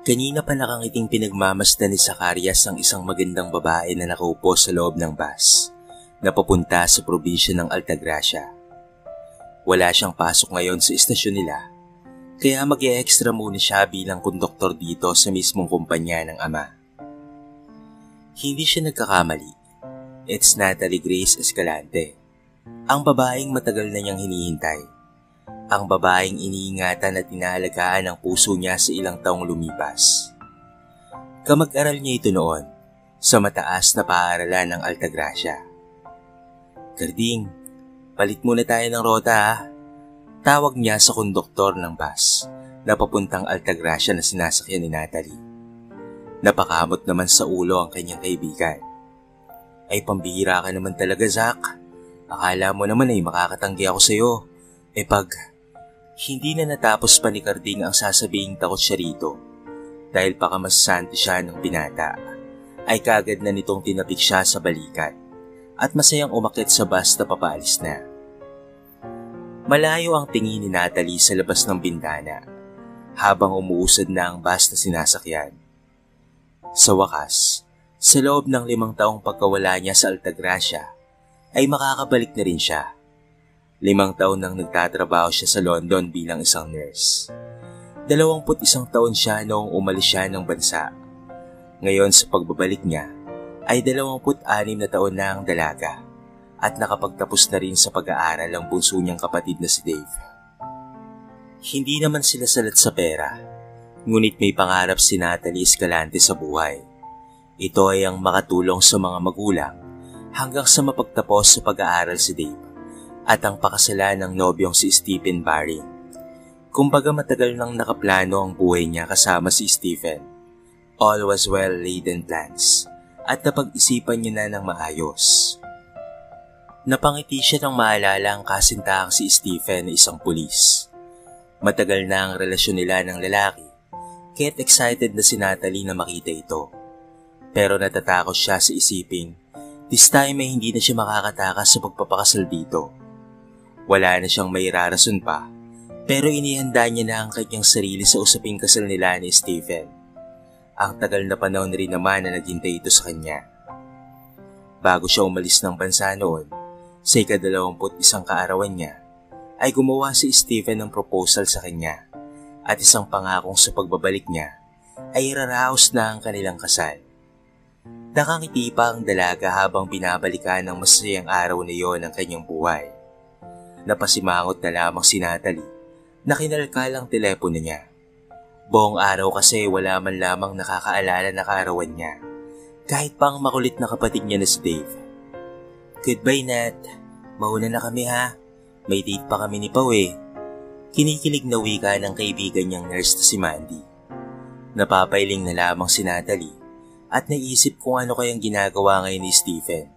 Kanina pa nakangiting pinagmamasdan ni Zacarias ang isang magandang babae na nakaupo sa loob ng bus na papunta sa probinsya ng Altagracia. Wala siyang pasok ngayon sa istasyon nila, kaya mag-e-extra muna siya bilang konduktor dito sa mismong kumpanya ng ama. Hindi siya nagkakamali. It's Natalie Grace Escalante, ang babaeng matagal na niyang hinihintay. Ang babaeng iniingatan at inaalagaan ang puso niya sa ilang taong lumipas. Kamag-aral niya ito noon sa mataas na paaralan ng Altagracia. "Karding, palit muna tayo ng rota ha." Tawag niya sa konduktor ng bus na papuntang Altagracia na sinasakyan ni Natalie. Napakamot naman sa ulo ang kanyang kaibigan. "Ay, pambihira ka naman talaga, Zach. Akala mo naman ay makakatanggi ako sa'yo. Pag..." Hindi na natapos pa ni Carding ang sasabing takot siya rito dahil pakamasante siya ng binata, ay kagad na nitong tinapik siya sa balikat at masayang umakyat sa bus na papaalis na. Malayo ang tingin ni Natalie sa labas ng bintana habang umuusad na ang bus na sinasakyan. Sa wakas, sa loob ng 5 taong pagkawala niya sa Altagracia, ay makakabalik na rin siya. 5 taon nang nagtatrabaho siya sa London bilang isang nurse. 21 taon siya noong umalis siya ng bansa. Ngayon sa pagbabalik niya, ay 26 na taon na ang dalaga at nakapagtapos na rin sa pag-aaral ang bunso niyang kapatid na si Dave. Hindi naman sila salat sa pera, ngunit may pangarap si Natalie Escalante sa buhay. Ito ay ang makatulong sa mga magulang hanggang sa mapagtapos sa pag-aaral si Dave at ang pakasalan ng nobyong si Stephen Barry. Kumbaga matagal nang nakaplano ang buhay niya kasama si Stephen. All was well laid in plans at napag-isipan niya na ng maayos. Napangiti siya nang maalala ang kasintahang si Stephen na isang pulis. Matagal na ang relasyon nila ng lalaki, kaya't excited na si Natalie na makita ito. Pero natatakot siya sa isiping, this time ay hindi na siya makakatakas sa pagpapakasal dito. Wala na siyang may rarason pa, pero inihanda niya na ang kanyang sarili sa usaping kasal nila ni Stephen. Ang tagal na panahon rin naman na naghintay ito sa kanya. Bago siya umalis ng bansa noon, sa ika-21 kaarawan niya, ay gumawa si Stephen ng proposal sa kanya at isang pangakong sa pagbabalik niya ay iraraos na ang kanilang kasal. Nakangiti pa ang dalaga habang binabalikan ng masayang araw na iyon ng kanyang buhay. Napasimangot na lamang si Natalie na kinalkal ang telepono niya. Buong araw kasi wala man lamang nakakaalala na kaarawan niya, kahit pa ang makulit na kapatid niya na si Dave. "Goodbye, Nat. Mauna na kami ha. May date pa kami ni Pao eh." Kinikilig na wika ng kaibigan niyang nurse na si Mandy. Napapailing na lamang si Natalie at naisip kung ano kayang ginagawa ngayon ni Stephen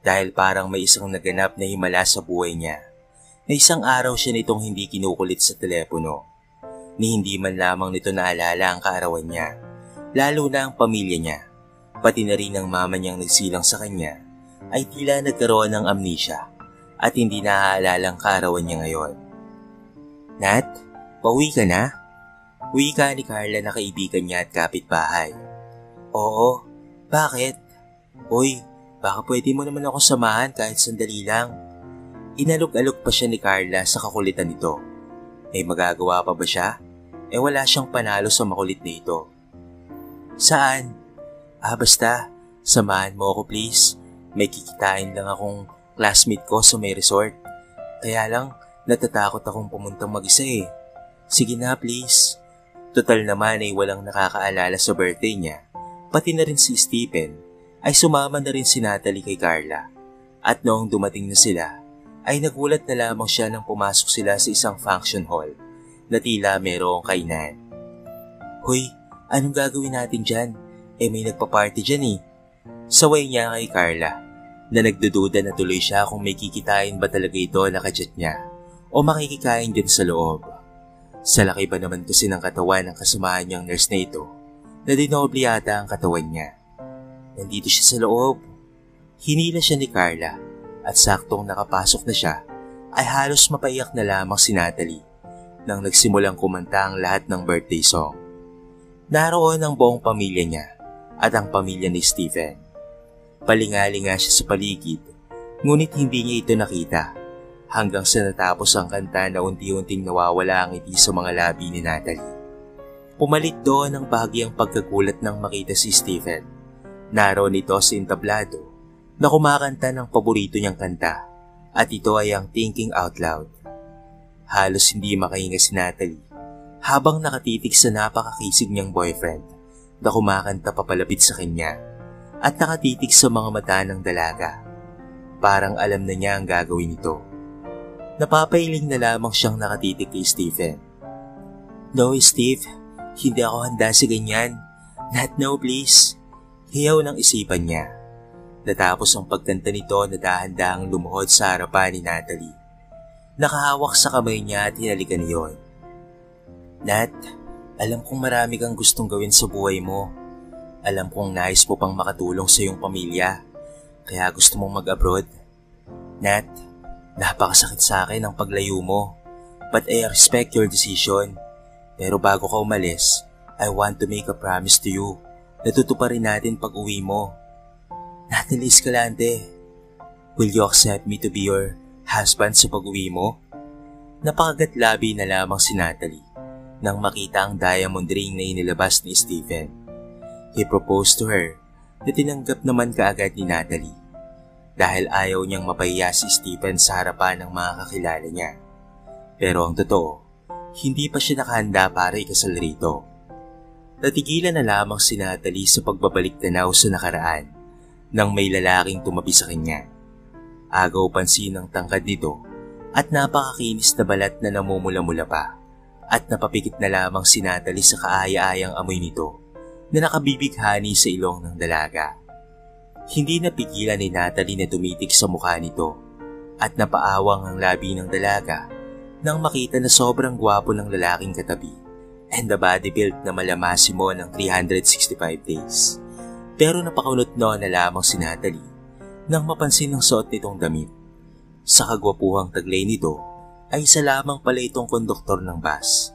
dahil parang may isang naganap na himala sa buhay niya. Na isang araw siya nitong hindi kinukulit sa telepono, ni hindi man lamang nito naalala ang kaarawan niya, lalo na ang pamilya niya, pati na rin ang mama niyang nagsilang sa kanya, ay tila nagkaroon ng amnesia at hindi naaalala ang kaarawan niya ngayon. "Nat, pauwi ka na?" Wika ni Carla na kaibigan niya at kapitbahay. "Oo, bakit?" "Uy, baka pwede mo naman akong samahan kahit sandali lang." Inalok-alok pa siya ni Carla sa kakulitan nito. May magagawa pa ba siya? Wala siyang panalo sa makulit na ito. "Saan?" Basta, samahan mo ako please. May kikitain lang akong classmate ko sa may resort. Kaya lang, natatakot akong pumuntang mag-isa eh." "Sige na please." Total naman ay walang nakakaalala sa birthday niya. Pati na rin si Stephen ay sumama na rin si Natalie kay Carla. At noong dumating na sila, ay nagulat na lamang siya nang pumasok sila sa isang function hall na tila merong kainan. "Hoy, anong gagawin natin dyan? May nagpa-party dyan eh." Saway niya kay Carla na nagdududa na tuloy siya kung may kikitain ba talaga ito na kachat niya o makikikain dyan sa loob. Sa laki ba naman kasi ng katawan ng kasamahan niyang nurse na ito na dinoble yata ang katawan niya. Nandito siya sa loob. Hinila siya ni Carla at saktong nakapasok na siya ay halos mapaiyak na lamang si Natalie nang nagsimulang kumanta ang lahat ng birthday song. Naroon ang buong pamilya niya at ang pamilya ni Stephen. Palingali nga siya sa paligid, ngunit hindi niya ito nakita hanggang sa natapos ang kanta na unti-unting nawawala ang ngiti sa mga labi ni Natalie. Pumalit doon ang bahagyang pagkagulat nang makita si Stephen. Naroon ito sa entablado na kumakanta ng paborito niyang kanta at ito ay ang Thinking Out Loud. Halos hindi makahinga si Natalie habang nakatitig sa napakakisig niyang boyfriend na kumakanta papalapit sa kanya at nakatitig sa mga mata ng dalaga. Parang alam na niya ang gagawin nito. Napapailing na lamang siyang nakatitig kay Stephen. "No, Steve, hindi ako handa sa ganyan. Not now, please." Hiyaw ng isipan niya. Natapos ang pagkanta nito na dahan-dahang lumuhod sa harapan ni Natalie. Nakahawak sa kamay niya at hinalikan niyon. "Nat, alam kong marami kang gustong gawin sa buhay mo. Alam kong nais mo pang makatulong sa iyong pamilya, kaya gusto mong mag-abroad. Nat, napakasakit sa akin ang paglayo mo, but I respect your decision. Pero bago ka umalis, I want to make a promise to you na tutuparin natin pag-uwi mo. Natalie Escalante, will you accept me to be your husband sa pag-uwi mo?" Napakagatlabi na lamang si Natalie nang makita ang diamond ring na inilabas ni Stephen. He proposed to her na tinanggap naman kaagad ni Natalie dahil ayaw niyang mapahiya si Stephen sa harapan ng mga kakilala niya. Pero ang totoo, hindi pa siya nakahanda para ikasal rito. Natigilan na lamang si Natalie sa pagbabalik tanaw sa nakaraan nang may lalaking tumabi sa kanya. Agaw pansin ang tangkad nito at napakakinis na balat na namumula-mula pa at napapikit na lamang si Natalie sa kaaya-ayang amoy nito na nakabibighani sa ilong ng dalaga. Hindi napigilan ni Natalie na tumitig sa mukha nito at napaawang ang labi ng dalaga nang makita na sobrang gwapo ng lalaking katabi and the body built na malamasimo ng 365 days. Pero napakunot na lamang si Natalie nang mapansin ang suot nitong damit. Sa kagwapuhang taglay nito ay isa lamang pala itong konduktor ng bus.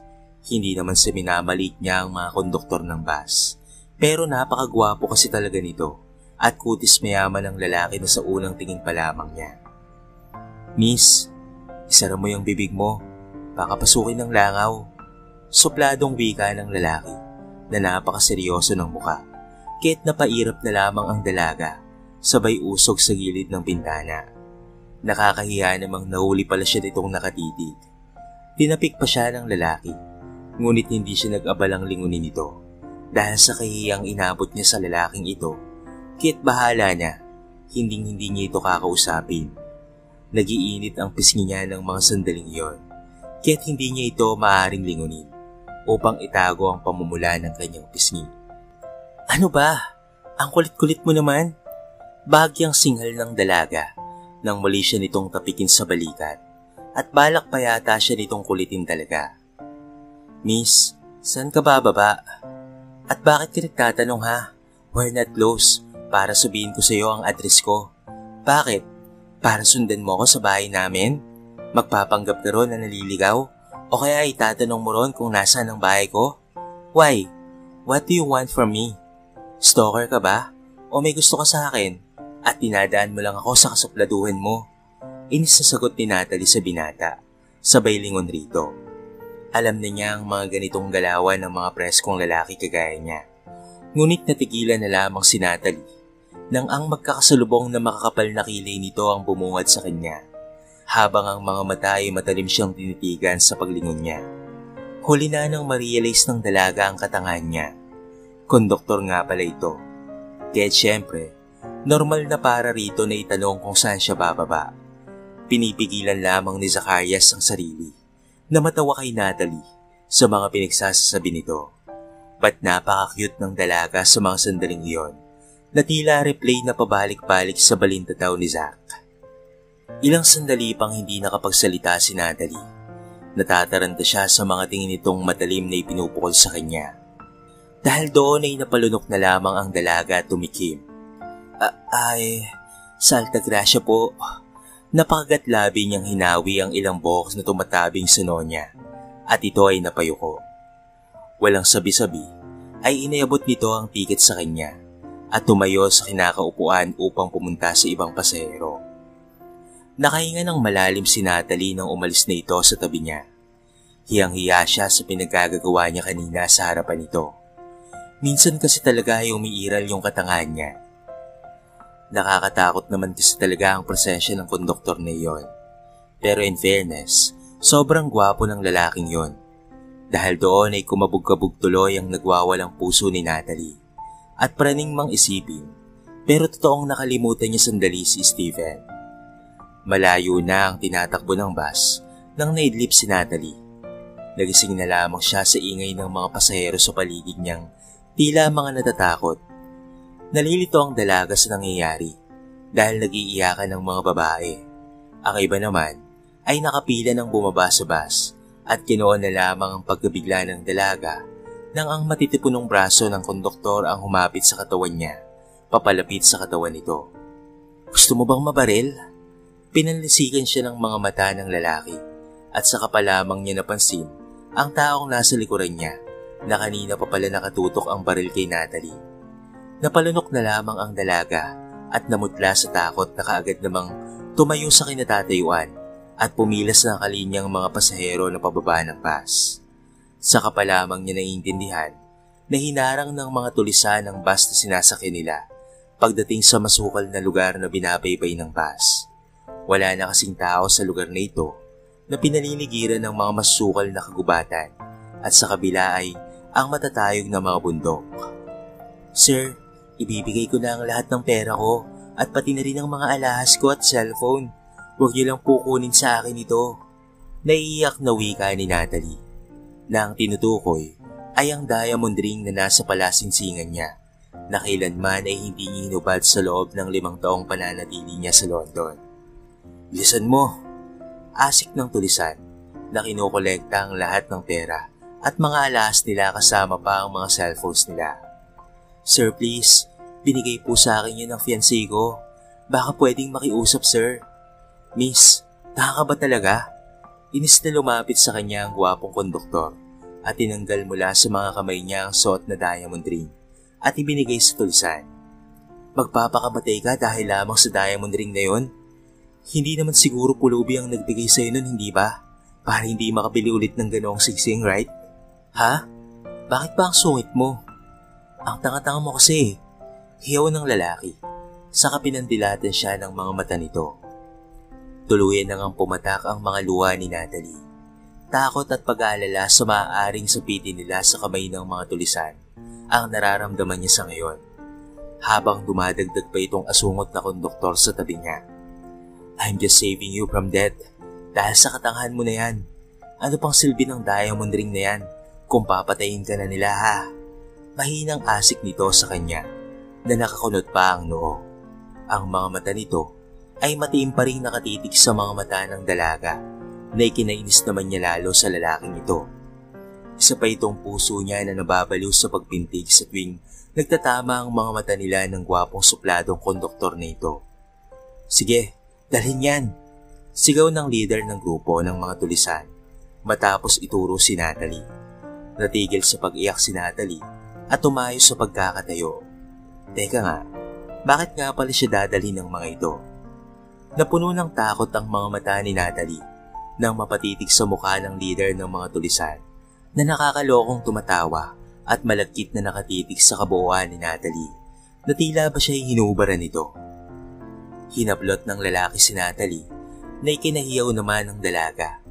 Hindi naman sa minamalit niya ang mga konduktor ng bus, pero napakagwapo kasi talaga nito at kutis mayaman ng lalaki na sa unang tingin pa lamang niya. "Miss, isara mo yung bibig mo, baka pasukin ng langaw." Supladong wika ng lalaki na napakaseryoso ng muka, kaya't napairap na lamang ang dalaga, sabay usog sa gilid ng bintana. Nakakahiya namang nahuli pala siya nitong nakatitig. Tinapik pa siya ng lalaki, ngunit hindi siya nag-abalang lingunin ito dahil sa kahiyang inabot niya sa lalaking ito, kaya't bahala na, hindi niya ito kakausapin. Nagiinit ang pisngi niya ng mga sandaling iyon, kaya't hindi niya ito maaaring lingunin upang itago ang pamumula ng kanyang pisngi. "Ano ba? Ang kulit-kulit mo naman." Bahagyang singhal ng dalaga nang muli siya nitong tapikin sa balikat at balak pa yata siya nitong kulitin talaga. "Miss, saan ka bababa? At bakit ka nagtatanong ha? We're not close para sabihin ko sa iyo ang address ko. Bakit? Para sundan mo ako sa bahay namin? Magpapanggap ka ron na naliligaw? O kaya itatanong mo ron kung nasaan ang bahay ko? Why? What do you want from me? Stalker ka ba? O may gusto ka sa akin? At dinadaan mo lang ako sa kasapladuhan mo?" Inis na sagot ni Natalie sa binata, sabay lingon rito. Alam na niya ang mga ganitong galawan ng mga preskong lalaki kagaya niya. Ngunit natigilan na lamang si Natalie nang ang magkakasalubong na makakapal na kilay nito ang bumungad sa kanya, habang ang mga mata ay matalim siyang tinitigan sa paglingon niya. Huli na nang ma-realize ng dalaga ang katangahan niya. Konduktor nga pala ito. Kaya siyempre, normal na para rito na itanong kung saan siya bababa. Pinipigilan lamang ni Zacarias ang sarili na matawa kay Natalie sa mga pinagsasasabi nito. Ba't napaka-cute ng dalaga sa mga sandaling iyon na tila replay na pabalik-balik sa balintataw ni Zac. Ilang sandali pang hindi nakapagsalita si Natalie. Natataranta siya sa mga tingin nitong matalim na ipinupukol sa kanya. Dahil doon ay napalunok na lamang ang dalaga at tumikim. Sa Altagracia po." Napakagatlabi niyang hinawi ang ilang box na tumatabing sa noo niya at ito ay napayuko. Walang sabi-sabi ay inayabot nito ang tiket sa kanya at tumayo sa kinakaupuan upang pumunta sa ibang pasahero. Nakahinga ng malalim si Natalie nang umalis na ito sa tabi niya. Hiyang-hiya siya sa pinagkagagawa niya kanina sa harapan nito. Minsan kasi talaga ay umiiral yung katangahan niya. Nakakatakot naman kasi talaga ang presensya ng konduktor na iyon. Pero in fairness, sobrang gwapo ng lalaking yon. Dahil doon ay kumabog-kabog tuloy ang nagwawalang puso ni Natalie. At praning mang isipin, pero totoong nakalimutan niya sandali si Steven. Malayo na ang tinatakbo ng bus nang naidlip si Natalie. Nagising na lamang siya sa ingay ng mga pasahero sa paligid niyang tila mga natatakot. Nalilito ang dalaga sa nangyayari dahil nag-iiyakan ng mga babae. Ang iba naman ay nakapila ng bumaba sa bus at kinuha na lamang ang pagkabigla ng dalaga nang ang matitipunong braso ng konduktor ang humapit sa katawan niya, papalapit sa katawan nito. "Gusto mo bang mabaril?" Pinanlisikan siya ng mga mata ng lalaki at saka pa lamang niya napansin ang taong nasa likuran niya na kanina pa pala nakatutok ang baril kay Natalie. Napalunok na lamang ang dalaga at namutla sa takot na kaagad namang tumayo sa kinatatayuan at pumilas ng kalinyang mga pasahero na pababa ng bus. Saka pa lamang niya naiintindihan na hinarang ng mga tulisan ng bus na sinasakyan nila pagdating sa masukal na lugar na binabaybay ng bus. Wala na kasing tao sa lugar na ito na pinaliligiran ng mga masukal na kagubatan at sa kabila ay ang matatayog na mga bundok. "Sir, ibibigay ko na ang lahat ng pera ko at pati na rin ang mga alahas ko at cellphone. Huwag niyo lang po kunin sa akin ito." Naiiyak na wika ni Natalie na ang tinutukoy ay ang diamond ring na nasa palasingsingan niya na kailanman ay hindi niya hinubad sa loob ng 5 taong pananatili niya sa London. "Bilisan mo," asik ng tulisan na kinukolekta ang lahat ng pera at mga alahas nila kasama pa ang mga cellphones nila. "Sir, please, binigay po sa akin yun ng fiancé ko. Baka pwedeng makiusap, sir." "Miss, taka ba talaga?" Inis na lumapit sa kanya ang gwapong konduktor at tinanggal mula sa mga kamay niya ang suot na diamond ring at ibinigay sa tulisan. "Magpapakamatay ka dahil lamang sa diamond ring na yun? Hindi naman siguro pulubi ang nagbigay sa'yo nun, hindi ba? Para hindi makabili ulit ng ganoong sigsing, right?" "Ha? Bakit ba ang sungit mo?" "Ang tanga-tanga mo kasi." Hiyaw ng lalaki. Saka pinandilatan siya ng mga mata nito. Tuluyan nang pumatak ang mga luha ni Natalie. Takot at pag-aalala sa maaaring sapitin nila sa kamay ng mga tulisan ang nararamdaman niya sa ngayon. Habang dumadagdag pa itong asungot na konduktor sa tabi niya. "I'm just saving you from death. Dahil sa katangahan mo na yan. Ano pang silbi ng diamond ring na yan kung papatayin ka na nila, ha?" Mahinang asik nito sa kanya na nakakunot pa ang noo. Ang mga mata nito ay matiim pa rin nakatitig sa mga mata ng dalaga na ikinainis naman niya lalo sa lalaking ito. Isa pa itong puso niya na nababaliw sa pagpintig sa tuwing nagtatama ang mga mata nila ng gwapong supladong konduktor na ito. "Sige, dalhin yan," sigaw ng leader ng grupo ng mga tulisan matapos ituro si Natalie. Natigil sa pag-iyak si Natalie at tumayo sa pagkakatayo. Teka nga, bakit nga pala siya dadalhin ng mga ito? Napuno ng takot ang mga mata ni Natalie nang mapatitig sa mukha ng leader ng mga tulisan na nakakalokong tumatawa at malagkit na nakatitig sa kabuuan ni Natalie na tila ba siya'y hinubaran nito. Hinablot ng lalaki si Natalie na ikinahiyaw naman ng dalaga,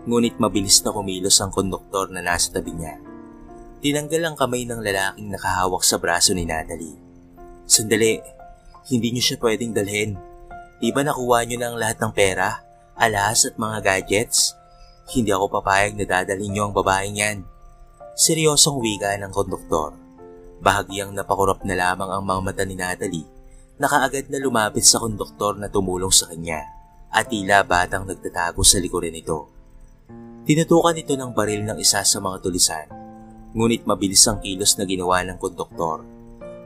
ngunit mabilis na kumilos ang konduktor na nasa tabi niya. Tinanggal ang kamay ng lalaking nakahawak sa braso ni Natalie. "Sandali, hindi niyo siya pwedeng dalhin. Di ba nakuha niyo na ang lahat ng pera, alahas at mga gadgets? Hindi ako papayag na dadalhin niyo ang babaeng yan." Seryosong wika ng konduktor. Bahagyang napakurap na lamang ang mga mata ni Natalie na kaagad na lumapit sa konduktor na tumulong sa kanya at tila batang nagtatago sa likuran nito. Tinutukan ito ng baril ng isa sa mga tulisan, ngunit mabilis ang kilos na ginawa ng konduktor.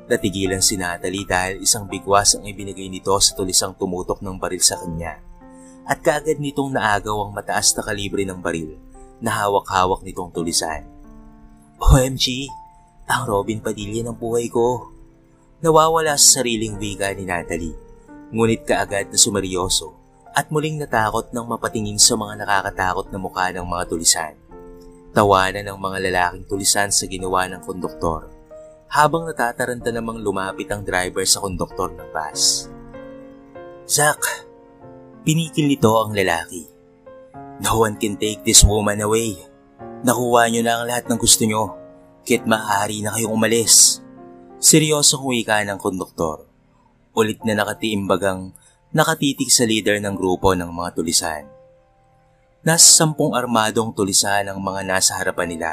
Natigilan si Natalie dahil isang bigwas ang ibinigay nito sa tulisang tumutok ng baril sa kanya at kaagad nitong naagaw ang mataas na kalibre ng baril na hawak-hawak nitong tulisan. "OMG, Ang Robin Padilla ng buhay ko. Nawawala sa sariling wika ni Natalie, ngunit kaagad na sumeryoso at muling natakot nang mapatingin sa mga nakakatakot na mukha ng mga tulisan. Tawanan ng mga lalaking tulisan sa ginawa ng konduktor, habang natataranta namang lumapit ang driver sa konduktor ng bus. "Zach," pinikil nito ang lalaki. "No one can take this woman away. Nakuha niyo na ang lahat ng gusto niyo, kaya't maaari na kayong umalis." Seryosong wika ng konduktor. Ulit na nakatiimbagang nakatitig sa leader ng grupo ng mga tulisan. Nasa 10 armadong tulisan ang mga nasa harapan nila.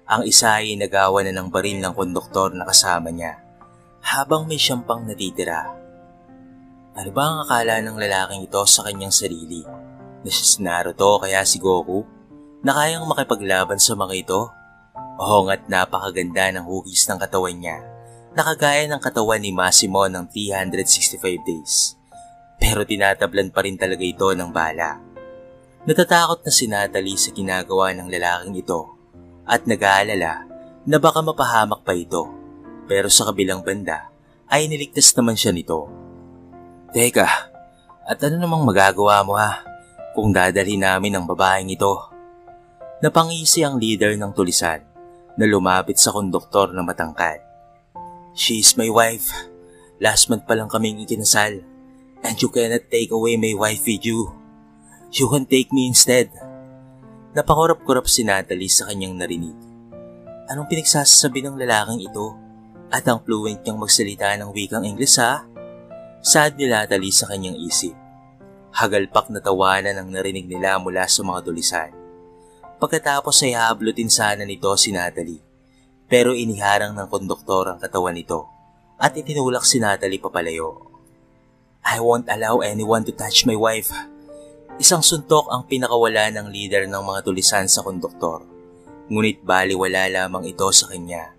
Ang isa ay nagawa na ng baril ng konduktor na kasama niya, habang may siyam pang natitira. Ano ba ang akala ng lalaking ito sa kanyang sarili? Na si Naruto kaya si Goku? Na kayang makipaglaban sa mga ito? Oo nga't napakaganda ng hugis ng katawan niya, nakagaya ng katawan ni Massimo ng 365 days. Pero tinatablan pa rin talaga ito ng bala. Natatakot na si Natalie sa ginagawa ng lalaking ito at nag-aalala na baka mapahamak pa ito. Pero sa kabilang banda ay niligtas naman siya nito. "Teka, at ano namang magagawa mo kung dadalhin namin ang babaeng ito?" Napangisi ang leader ng tulisan na lumapit sa konduktor na matangkad. "She is my wife. Last month pa lang kaming ikinasal. And you cannot take away my wife with you. You can take me instead." Napakurap-kurap si Natalie sa kanyang narinig. Anong pinagsasabi ng lalaking ito? At ang fluent niyang magsalita ng wikang Ingles Sad ni Natalie sa kanyang isip. Hagalpak na tawanan ang narinig nila mula sa mga tulisan. Pagkatapos ay hablutin sana nito si Natalie. Pero iniharang ng konduktor ang katawan nito at itinulak si Natalie papalayo. "I won't allow anyone to touch my wife." Isang suntok ang pinakawala ng leader ng mga tulisan sa konduktor. Ngunit baliwala lamang ito sa kanya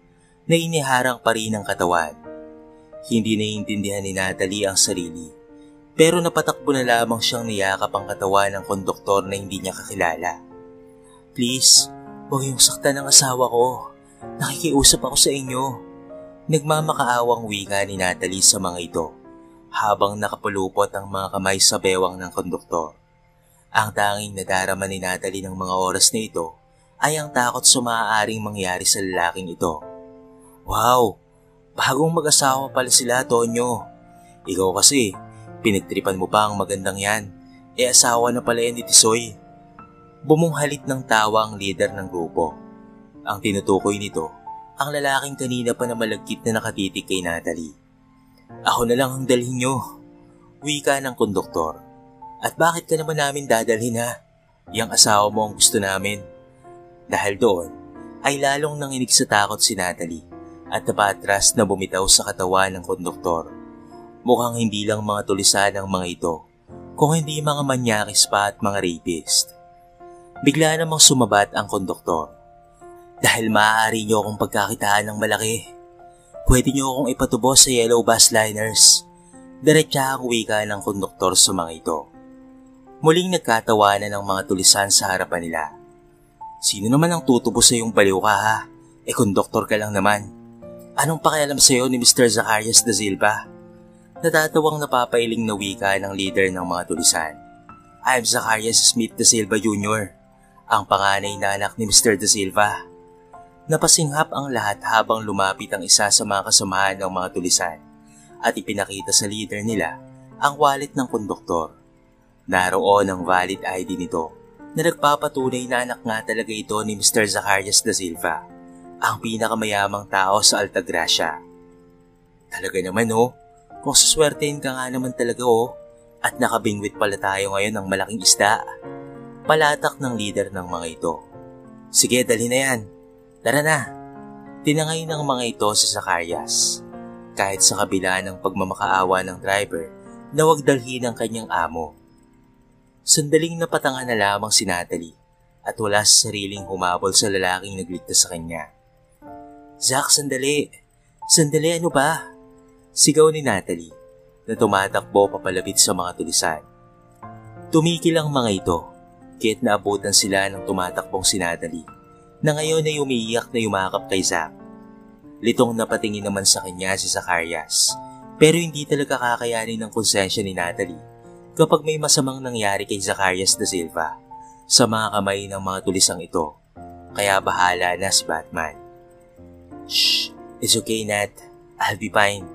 na iniharang pa rin ang katawan. Hindi naiintindihan ni Natalie ang sarili, pero napatakbo na lamang siyang niyakap ang katawan ng konduktor na hindi niya kakilala. "Please, huwag yung saktan ng asawa ko. Nakikiusap ako sa inyo." Nagmamakaawang wika ni Natalie sa mga ito, habang nakapulupot ang mga kamay sa bewang ng konduktor. Ang tanging nadarama ni Natalie ng mga oras na ito ay ang takot sa maaaring mangyari sa lalaking ito. "Wow, bagong mag-asawa pala sila, Tonyo. Ikaw kasi, pinagtripan mo pa ang magandang yan. Asawa na pala yan ni Tisoy." Bumunghalit ng tawa ang leader ng grupo. Ang tinutukoy nito, ang lalaking kanina pa na malagkit na nakatitig kay Natalie. "Ako na lang ang dalhin nyo," wika ng konduktor. "At bakit ka naman namin dadalhin Yang asawa mo ang gusto namin." Dahil doon, ay lalong nanginig sa takot si Natalie at napatras na bumitaw sa katawan ng konduktor. Mukhang hindi lang mga tulisan ang mga ito, kung hindi mga manyakis pa at mga rapist. Bigla namang sumabat ang konduktor. "Dahil maaari niyo akong pagkakitaan ng malaki, pwede niyo akong ipatubos sa yellow bus liners." Diretsa ang wika ng konduktor sa mga ito. Muling nagkatawanan ng mga tulisan sa harapan nila. "Sino naman ang tutubos sa iyong baliw ka konduktor ka lang naman. Anong pakialam sa iyo ni Mr. Zacarias da Silva?" Natatawang napapailing na wika ng leader ng mga tulisan. "I'm Zacarias Smith da Silva Jr., ang panganay na anak ni Mr. da Silva." Napasinghap ang lahat habang lumapit ang isa sa mga kasamahan ng mga tulisan at ipinakita sa leader nila ang wallet ng konduktor. Naroon ang valid ID nito na nagpapatunay na anak nga talaga ito ni Mr. Zacarias da Silva, ang pinakamayamang tao sa Altagracia. Talaga naman kung suswertein ka nga naman talaga at nakabingwit pala tayo ngayon ng malaking isda. Palatak ng leader ng mga ito. "Sige, dalhin na yan. Tara na." Tinangay ng mga ito sa Zacarias. Kahit sa kabila ng pagmamakaawa ng driver na wag dalhin ang kanyang amo. Sandaling napatanga na lamang si Natalie at wala sa sariling humabol sa lalaking nagligtas sa kanya. "Zach, sandali. Sandali, ano ba?" Sigaw ni Natalie na tumatakbo papalapit sa mga tulisan. Tumikil ang mga ito, kaya't naabutan sila ng tumatakbong si Natalie, na ngayon ay umiiyak na yumakap kay Zach. Litong napatingin naman sa kanya si Zacarias, pero hindi talaga kakayanin ng konsensya ni Natalie kapag may masamang nangyari kay Zacarias da Silva sa mga kamay ng mga tulisang ito, kaya bahala na si Batman. Shh, it's okay Nat, I'll be fine.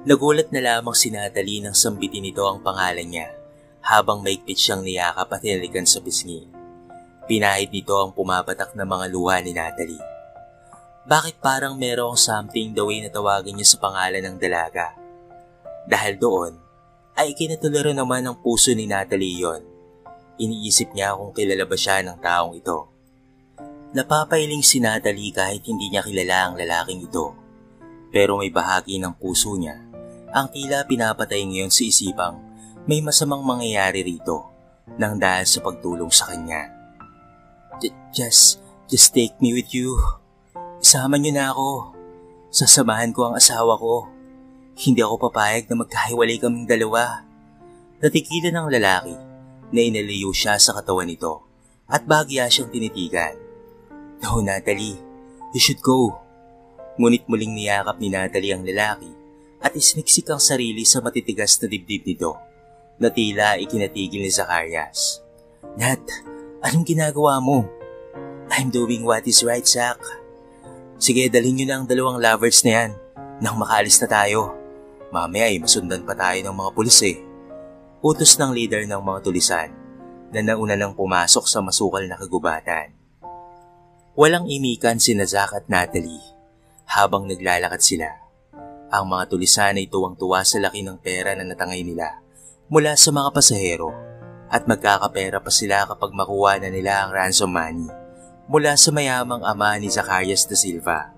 Nagulat na lamang si Natalie nang sambitin nito ang pangalan niya habang maigpit siyang niyakap at hinalikan sa pisngi. Pinahid nito ang pumapatak na mga luha ni Natalie. Bakit parang merong something the way na tawagin niya sa pangalan ng dalaga? Dahil doon, ay ikinatularo naman ng puso ni Natalie yon. Iniisip niya kung kilala ba siya ng taong ito. Napapailing si Natalie kahit hindi niya kilala ang lalaking ito. Pero may bahagi ng puso niya ang tila pinapatay ngayon sa isipang may masamang mangyayari rito nang dahil sa pagtulong sa kanya. Just take me with you. Isama niyo na ako. Sasamahan ko ang asawa ko. Hindi ako papayag na magkahiwalay kaming dalawa. Natikilan ng lalaki na inalayo siya sa katawan nito at bahagya siyang tinitigan. No, Natalie, you should go. Ngunit muling niyakap ni Natalie ang lalaki at isniksik ang sarili sa matitigas na dibdib nito na tila ikinatigil ni Zacarias. Nat, anong ginagawa mo? I'm doing what is right, Zac. Sige, dalhin niyo na ang dalawang lovers na yan nang makaalis na tayo. Mamaya ay masundan pa tayo ng mga pulis eh. Utos ng leader ng mga tulisan na nauna nang pumasok sa masukal na kagubatan. Walang imikan sina Zac at Natalie habang naglalakad sila. Ang mga tulisan ay tuwang-tuwa sa laki ng pera na natangay nila mula sa mga pasahero at magkakapera pa sila kapag makuha na nila ang ransom money mula sa mayamang ama ni Zacarias da Silva.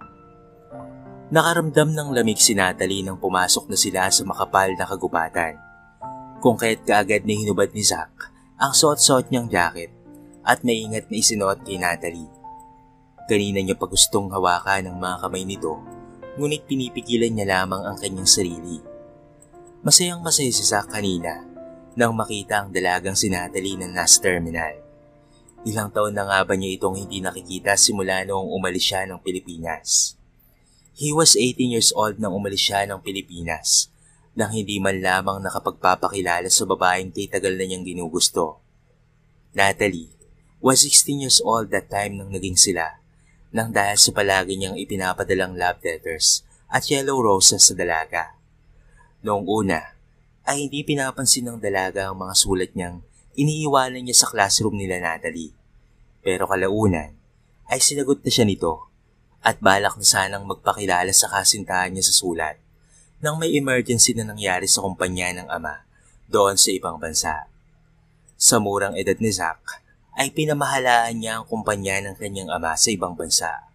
Nakaramdam ng lamig si Natalie nang pumasok na sila sa makapal na kagubatan. Kung kaya't kaagad na hinubad ni Zac ang suot-suot niyang jacket at maingat na isinuot kay Natalie. Kanina niya pa gustong hawakan ang mga kamay nito, ngunit pinipigilan niya lamang ang kanyang sarili. Masayang masaya si Zac kanina nang makita ang dalagang si Natalie na nasa terminal. Ilang taon na nga ba niya itong hindi nakikita simula noong umalis siya ng Pilipinas? He was 18 years old nang umalis siya ng Pilipinas nang hindi man lamang nakapagpapakilala sa babaeng kay tagal na niyang ginugusto. Natalie was 16 years old that time nang naging sila nang dahil sa palagi niyang ipinapadalang love letters at yellow roses sa dalaga. Noong una ay hindi pinapansin ng dalaga ang mga sulat niyang iniiwanan niya sa classroom nila Natalie. Pero kalaunan ay sinagot na siya nito at balak na sanang magpakilala sa kasintahan niya sa sulat nang may emergency na nangyari sa kumpanya ng ama doon sa ibang bansa. Sa murang edad ni Zac ay pinamahalaan niya ang kumpanya ng kanyang ama sa ibang bansa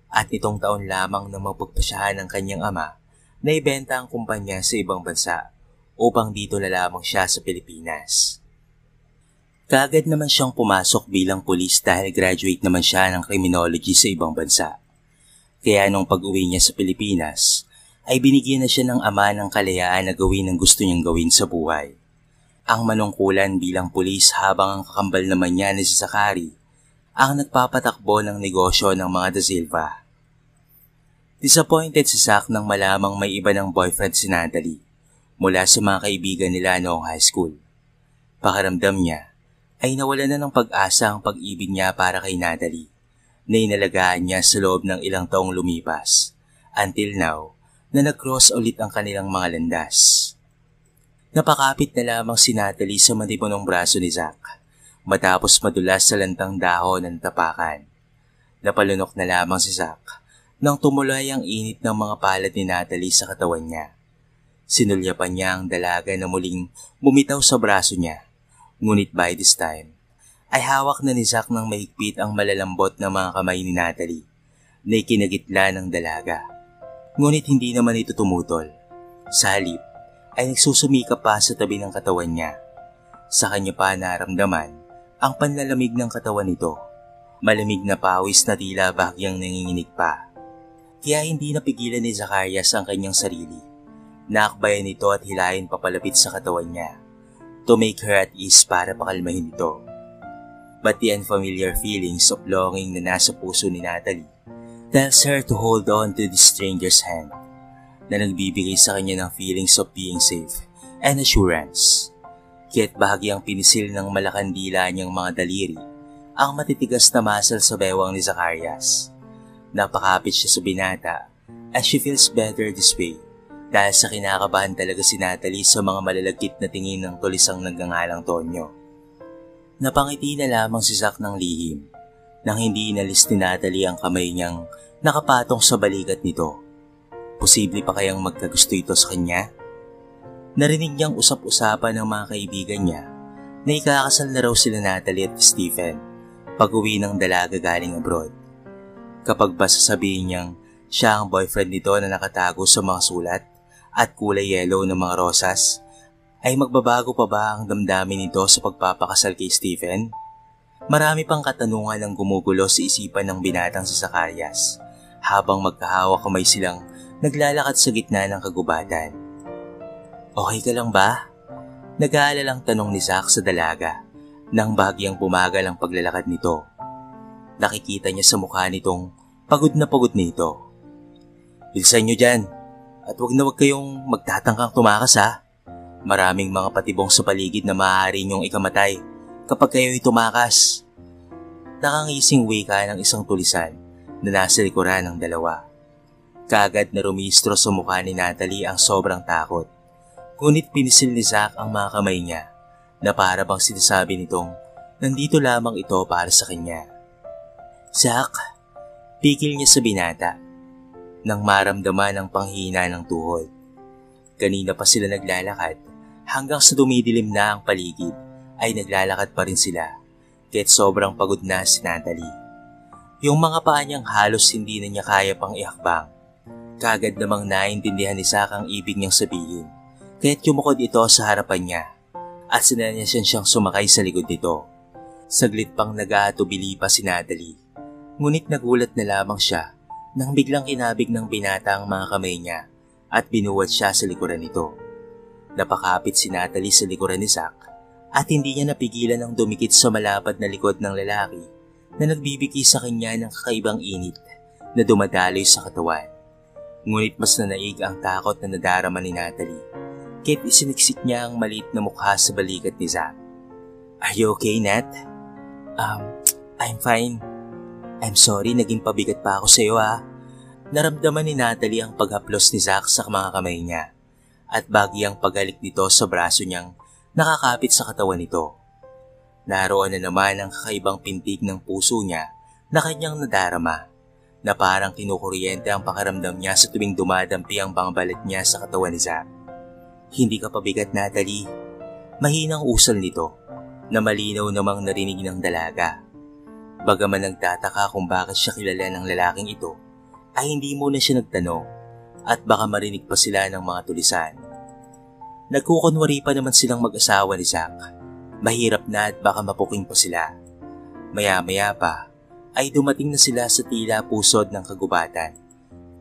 at itong taon lamang na mapagpasyahan ng kanyang ama na ibenta ang kumpanya sa ibang bansa upang dito na lamang siya sa Pilipinas. Kaagad naman siyang pumasok bilang pulis dahil graduate naman siya ng criminology sa ibang bansa. Kaya nung pag-uwi niya sa Pilipinas, ay binigyan na siya ng ama ng kalayaan na gawin ang gusto niyang gawin sa buhay. Ang manungkulan bilang pulis habang ang kakambal naman niya na si Zachary ang nagpapatakbo ng negosyo ng mga da Silva. Disappointed si Zac nang malamang may iba ng boyfriend si Natalie mula sa mga kaibigan nila noong high school. Pakiramdam niya ay nawala na ng pag-asa ang pag-ibig niya para kay Natalie na inalagaan niya sa loob ng ilang taong lumipas until now na nag-cross ulit ang kanilang mga landas. Napakapit na lamang si Natalie sa matipunong braso ni Zac matapos madulas sa lantang dahon ng tapakan. Napalunok na lamang si Zac nang tumuloy ang init ng mga palad ni Natalie sa katawan niya. Sinulyapan niya ang dalaga na muling bumitaw sa braso niya. Ngunit by this time, ay hawak na ni Zac ng mahigpit ang malalambot na mga kamay ni Natalie na ikinagitla ng dalaga. Ngunit hindi naman ito tumutol. Sa halip, ay nagsusumika pa sa tabi ng katawan niya. Sa kanya pa naramdaman ang panlalamig ng katawan nito. Malamig na pawis na tila bahagyang nanginginig pa. Kaya hindi napigilan ni Zacarias ang kanyang sarili. Naakbayan nito at hilahin papalapit sa katawan niya to make her at ease para pakalmahin ito. But the unfamiliar feelings of longing na nasa puso ni Natalie tells her to hold on to the stranger's hand na nagbibigay sa kanya ng feelings of being safe and assurance. Kaya't bahagyang pinisil ng malakandila niyang mga daliri ang matitigas na muscle sa bewang ni Zacarias. Napakapit siya sa binata and she feels better this way dahil sa kinakabahan talaga si Natalie sa mga malalagkit na tingin ng tulisang nagngangalang Tonyo. Napangiti na lamang si Zac ng lihim nang hindi inalis ni Natalie ang kamay niyang nakapatong sa balikat nito. Posible pa kayang magkagusto ito sa kanya? Narinig niyang usap-usapan ng mga kaibigan niya na ikakasal na raw sila Natalie at Stephen pag-uwi ng dalaga galing abroad. Kapag ba sasabihin niyang siya ang boyfriend nito na nakatago sa mga sulat at kulay yellow ng mga rosas, ay magbabago pa ba ang damdamin nito sa pagpapakasal kay Stephen? Marami pang katanungan ang gumugulo sa isipan ng binatang si Zacarias habang magkahawak kamay silang naglalakad sa gitna ng kagubatan. Okay ka lang ba? Nag-aalalang tanong ni Zac sa dalaga nang bahagyang bumagal ang paglalakad nito. Nakikita niya sa mukha nitong pagod na ito. Bilisan niyo dyan at wag kayong magtatangkang tumakas ha. Maraming mga patibong sa paligid na maaari niyong ikamatay kapag kayo'y tumakas. Nakangising wika ng isang tulisan na nasa likuran ng dalawa. Kaagad na rumistro sa mukha ni Natalie ang sobrang takot. Ngunit pinisil ni Zac ang mga kamay niya na para bang sinasabi nitong nandito lamang ito para sa kanya. Zac, pigil niya sa binata nang maramdaman ang panghina ng tuhod. Kanina pa sila naglalakad hanggang sa dumidilim na ang paligid ay naglalakad pa rin sila kahit sobrang pagod na si Natalie. Yung mga paa niyang halos hindi na niya kaya pang ihakbang. Kaagad namang naintindihan ni Zac ang ibig niyang sabihin kaya't yumukod ito sa harapan niya at sinanyasan siyang sumakay sa likod nito. Saglit pang nag-aatubili pa si Natalie, ngunit nagulat na lamang siya nang biglang kinabig ng binata ang mga kamay niya at binuwat siya sa likuran nito. Napakapit si Natalie sa likuran ni Zac at hindi niya napigilan ang dumikit sa malapad na likod ng lalaki na nagbibigay sa kanya ng kakaibang init na dumadaloy sa katawan. Ngunit mas nanaig ang takot na nadarama ni Natalie kahit isiniksik niya ang maliit na mukha sa balikat ni Zac. Are you okay, Nat? I'm fine. I'm sorry, naging pabigat pa ako sa iyo ha. Naramdaman ni Natalie ang paghaplos ni Zac sa mga kamay niya at bagyang paghalik nito sa braso niyang nakakapit sa katawan nito. Naroon na naman ang kakaibang pintig ng puso niya na kanyang nadarama na parang kinukuryente ang pakiramdam niya sa tuwing dumadampi ang bangbalat niya sa katawan ni Zac. Hindi ka pabigat, Natalie. Mahinang usal nito na malinaw namang narinig ng dalaga. Bagaman nagtataka kung bakit siya kilala ng lalaking ito, ay hindi muna siya nagtanong at baka marinig pa sila ng mga tulisan. Nagkukunwari pa naman silang mag-asawa ni Zac. Mahirap na at baka mapuking pa sila. Maya-maya pa ay dumating na sila sa tila pusod ng kagubatan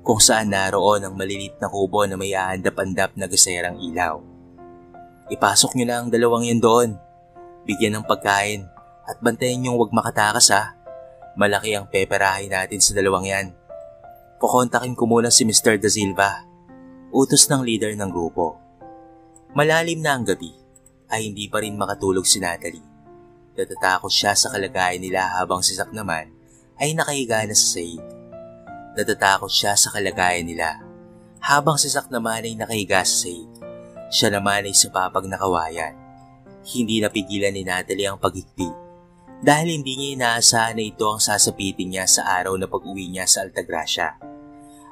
kung saan naroon ang malilit na kubo na may aandap-andap na gaserang ilaw. Ipasok niyo na ang dalawang yan doon. Bigyan ng pagkain at bantayan niyong huwag makatakas ha. Malaki ang peperahin natin sa dalawang yan. Kukontakin ko muna si Mr. Da Silva, utos ng leader ng grupo. Malalim na ang gabi ay hindi pa rin makatulog si Natalie. Natatakot siya sa kalagayan nila habang si Zac naman ay nakahiga na sa sahig. Natatakot siya sa kalagayan nila habang si Zac naman ay nakahiga sa sahig. Siya naman ay sa papag na kawayan. Hindi napigilan ni Natalie ang paghikbi dahil hindi niya inaasahan na ito ang sasapitin niya sa araw na pag-uwi niya sa Altagracia.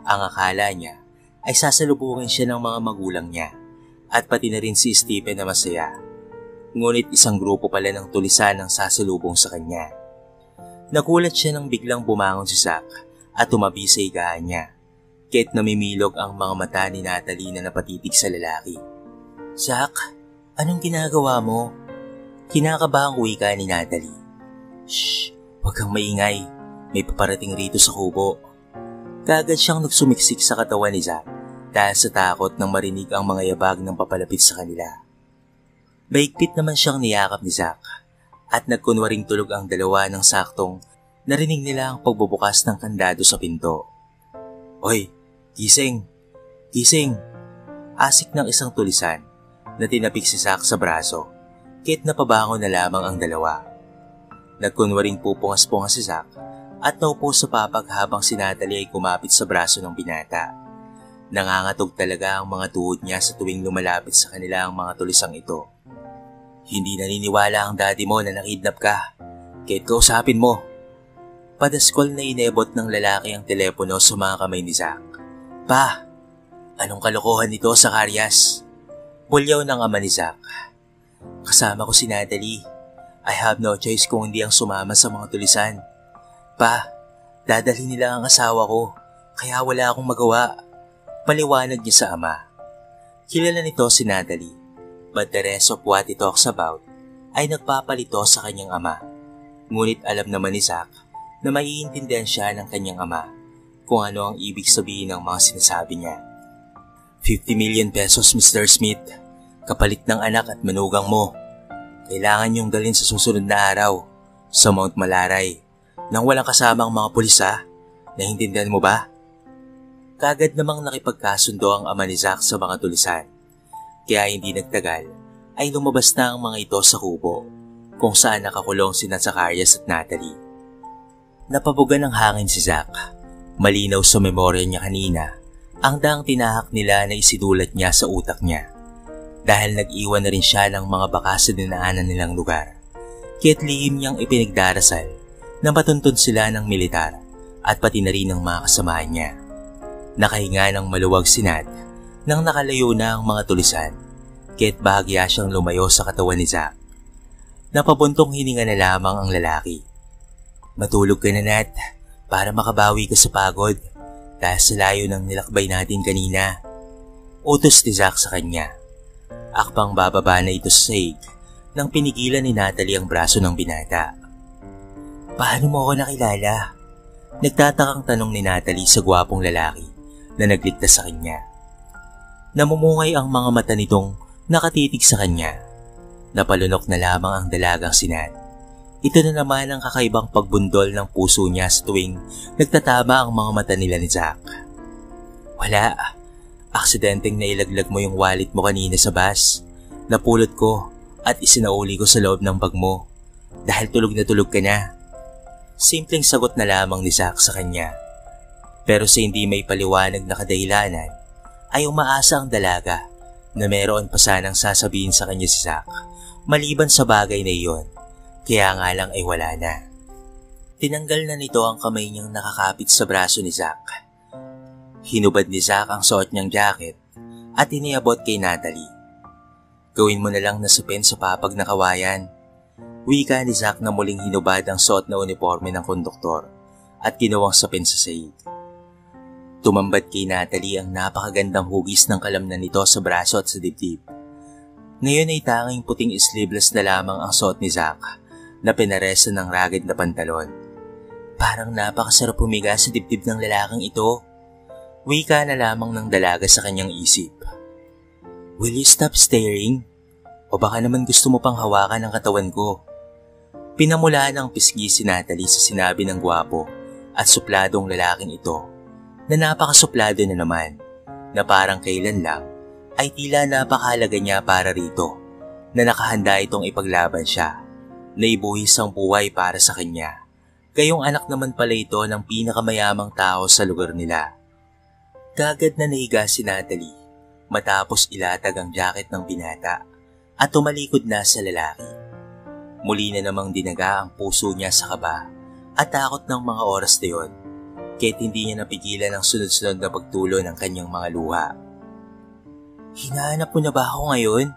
Ang akala niya ay sasalubungin siya ng mga magulang niya at pati na rin si Stephen na masaya. Ngunit isang grupo pala ng tulisan ang sasalubong sa kanya. Nagulat siya nang biglang bumangon si Zac at tumabi sa higaan niya. Kahit namimilog ang mga mata ni Natalie na napatitig sa lalaki. Zac, anong ginagawa mo? Kinakabahang wika ni Natalie. Shh, huwag kang maingay. May paparating rito sa kubo. Kaagad siyang nagsumiksik sa katawan ni Zac dahil sa takot nang marinig ang mga yabag ng papalapit sa kanila. Baigpit naman siyang niyakap ni Zac at nagkunwaring tulog ang dalawa ng saktong narinig nila ang pagbubukas ng kandado sa pinto. Hoy, gising! Gising! Asik ng isang tulisan na tinapik si Zack sa braso, kahit napabango na lamang ang dalawa. Nagkunwaring pupungas-pungas si Zack at naupo sa papag habang si Natalie ay kumapit sa braso ng binata. Nangangatog talaga ang mga tuhod niya sa tuwing lumalapit sa kanila ang mga tulisang ito. Hindi naniniwala ang daddy mo na nakidnap ka, kahit kausapin mo. Padaskol na inebot ng lalaki ang telepono sa mga kamay ni Zack. Pa, anong kalokohan nito sa Karyas? Bulyaw ng ama ni Zack. Kasama ko si Natalie. I have no choice kung hindi ang sumama sa mga tulisan. Pa, dadalhin nila ang asawa ko, kaya wala akong magawa. Paliwanag niya sa ama. Kilala nito si Natalie, but the rest of what he talks about ay nagpapalito sa kanyang ama. Ngunit alam naman ni Zack na maiintindihan siya ng kanyang ama kung ano ang ibig sabihin ng mga sinasabi niya. 50 million pesos, Mr. Smith, kapalit ng anak at manugang mo. Kailangan niyong dalhin sa susunod na araw sa Mount Malaray nang walang kasamang mga pulis ha. Naintindihan mo ba? Kagad namang nakipagkasundo ang ama ni Zack sa mga tulisan. Kaya hindi nagtagal ay lumabas na ang mga ito sa kubo kung saan nakakulong sina Zacarias at Natalie. Napabugan ng hangin si Zack. Malinaw sa memorya niya kanina ang daang tinahak nila na isinulat niya sa utak niya. Dahil nag-iwan na rin siya ng mga bakas sa dinaanan nilang lugar. Kaya't lihim niyang ipinagdarasal na matuntun sila ng militar at pati na rin ng mga kasamahan niya. Nakahinga ng maluwag sinad nang nakalayo na ang mga tulisan, kaya't bahagya siyang lumayo sa katawan ni Zack. Napabuntong hininga na lamang ang lalaki. Matulog ka na, Nat, para makabawi ka sa pagod dahil sa layo ng nilakbay natin kanina. Utos ni Zack sa kanya. Akpang bababa na ito sa sahig nang pinigilan ni Natalie ang braso ng binata. Paano mo ako nakilala? Nagtatakang tanong ni Natalie sa gwapong lalaki na nagligtas sa kanya. Namumungay ang mga mata nitong nakatitig sa kanya. Napalunok na lamang ang dalagang si Nat. Ito na naman ang kakaibang pagbundol ng puso niya sa tuwing nagtatama ang mga mata nila ni Zack. Wala. Aksidenteng nailaglag mo yung wallet mo kanina sa bus. Napulot ko at isinauli ko sa loob ng bag mo dahil tulog na tulog ka na. Simpleng sagot na lamang ni Zack sa kanya. Pero sa hindi may paliwanag na kadahilanan ay umaasa ang dalaga na meron pa sanang sasabihin sa kanya si Zack maliban sa bagay na iyon. Kaya nga lang ay wala na. Tinanggal na nito ang kamay niyang nakakapit sa braso ni Zack. Hinubad ni Zack ang suot niyang jacket at iniabot kay Natalie. Gawin mo na lang na supin sa papag na kawayan. Wika ni Zack na muling hinubad ang suot na uniforme ng konduktor at ginawang sapin sa sahig. Tumambad kay Natalie ang napakagandang hugis ng kalamnan nito sa braso at sa dibdib. Ngayon ay tanging puting sleeveless na lamang ang suot ni Zack na pinaresa ng ragged na pantalon. Parang napakasarap humiga sa dibdib ng lalaking ito. Wika na lamang ng dalaga sa kanyang isip. Will you stop staring? O baka naman gusto mo pang hawakan ang katawan ko? Pinamulaan ng pisngi si Natalie sa sinabi ng gwapo at supladong lalaking ito na napakasuplado na naman na parang kailan lang ay tila napakahalaga niya para rito na nakahanda itong ipaglaban siya na ibuhis ang buhay para sa kanya. Gayong anak naman pala ito ng pinakamayamang tao sa lugar nila. Kagad na nahiga si Natalie matapos ilatag ang jacket ng binata at tumalikod na sa lalaki. Muli na namang dinaga ang puso niya sa kaba at takot ng mga oras na yon, kaya't hindi niya napigilan ang sunod-sunod na pagtulo ng kanyang mga luha. Hinahanap mo na ba ako ngayon?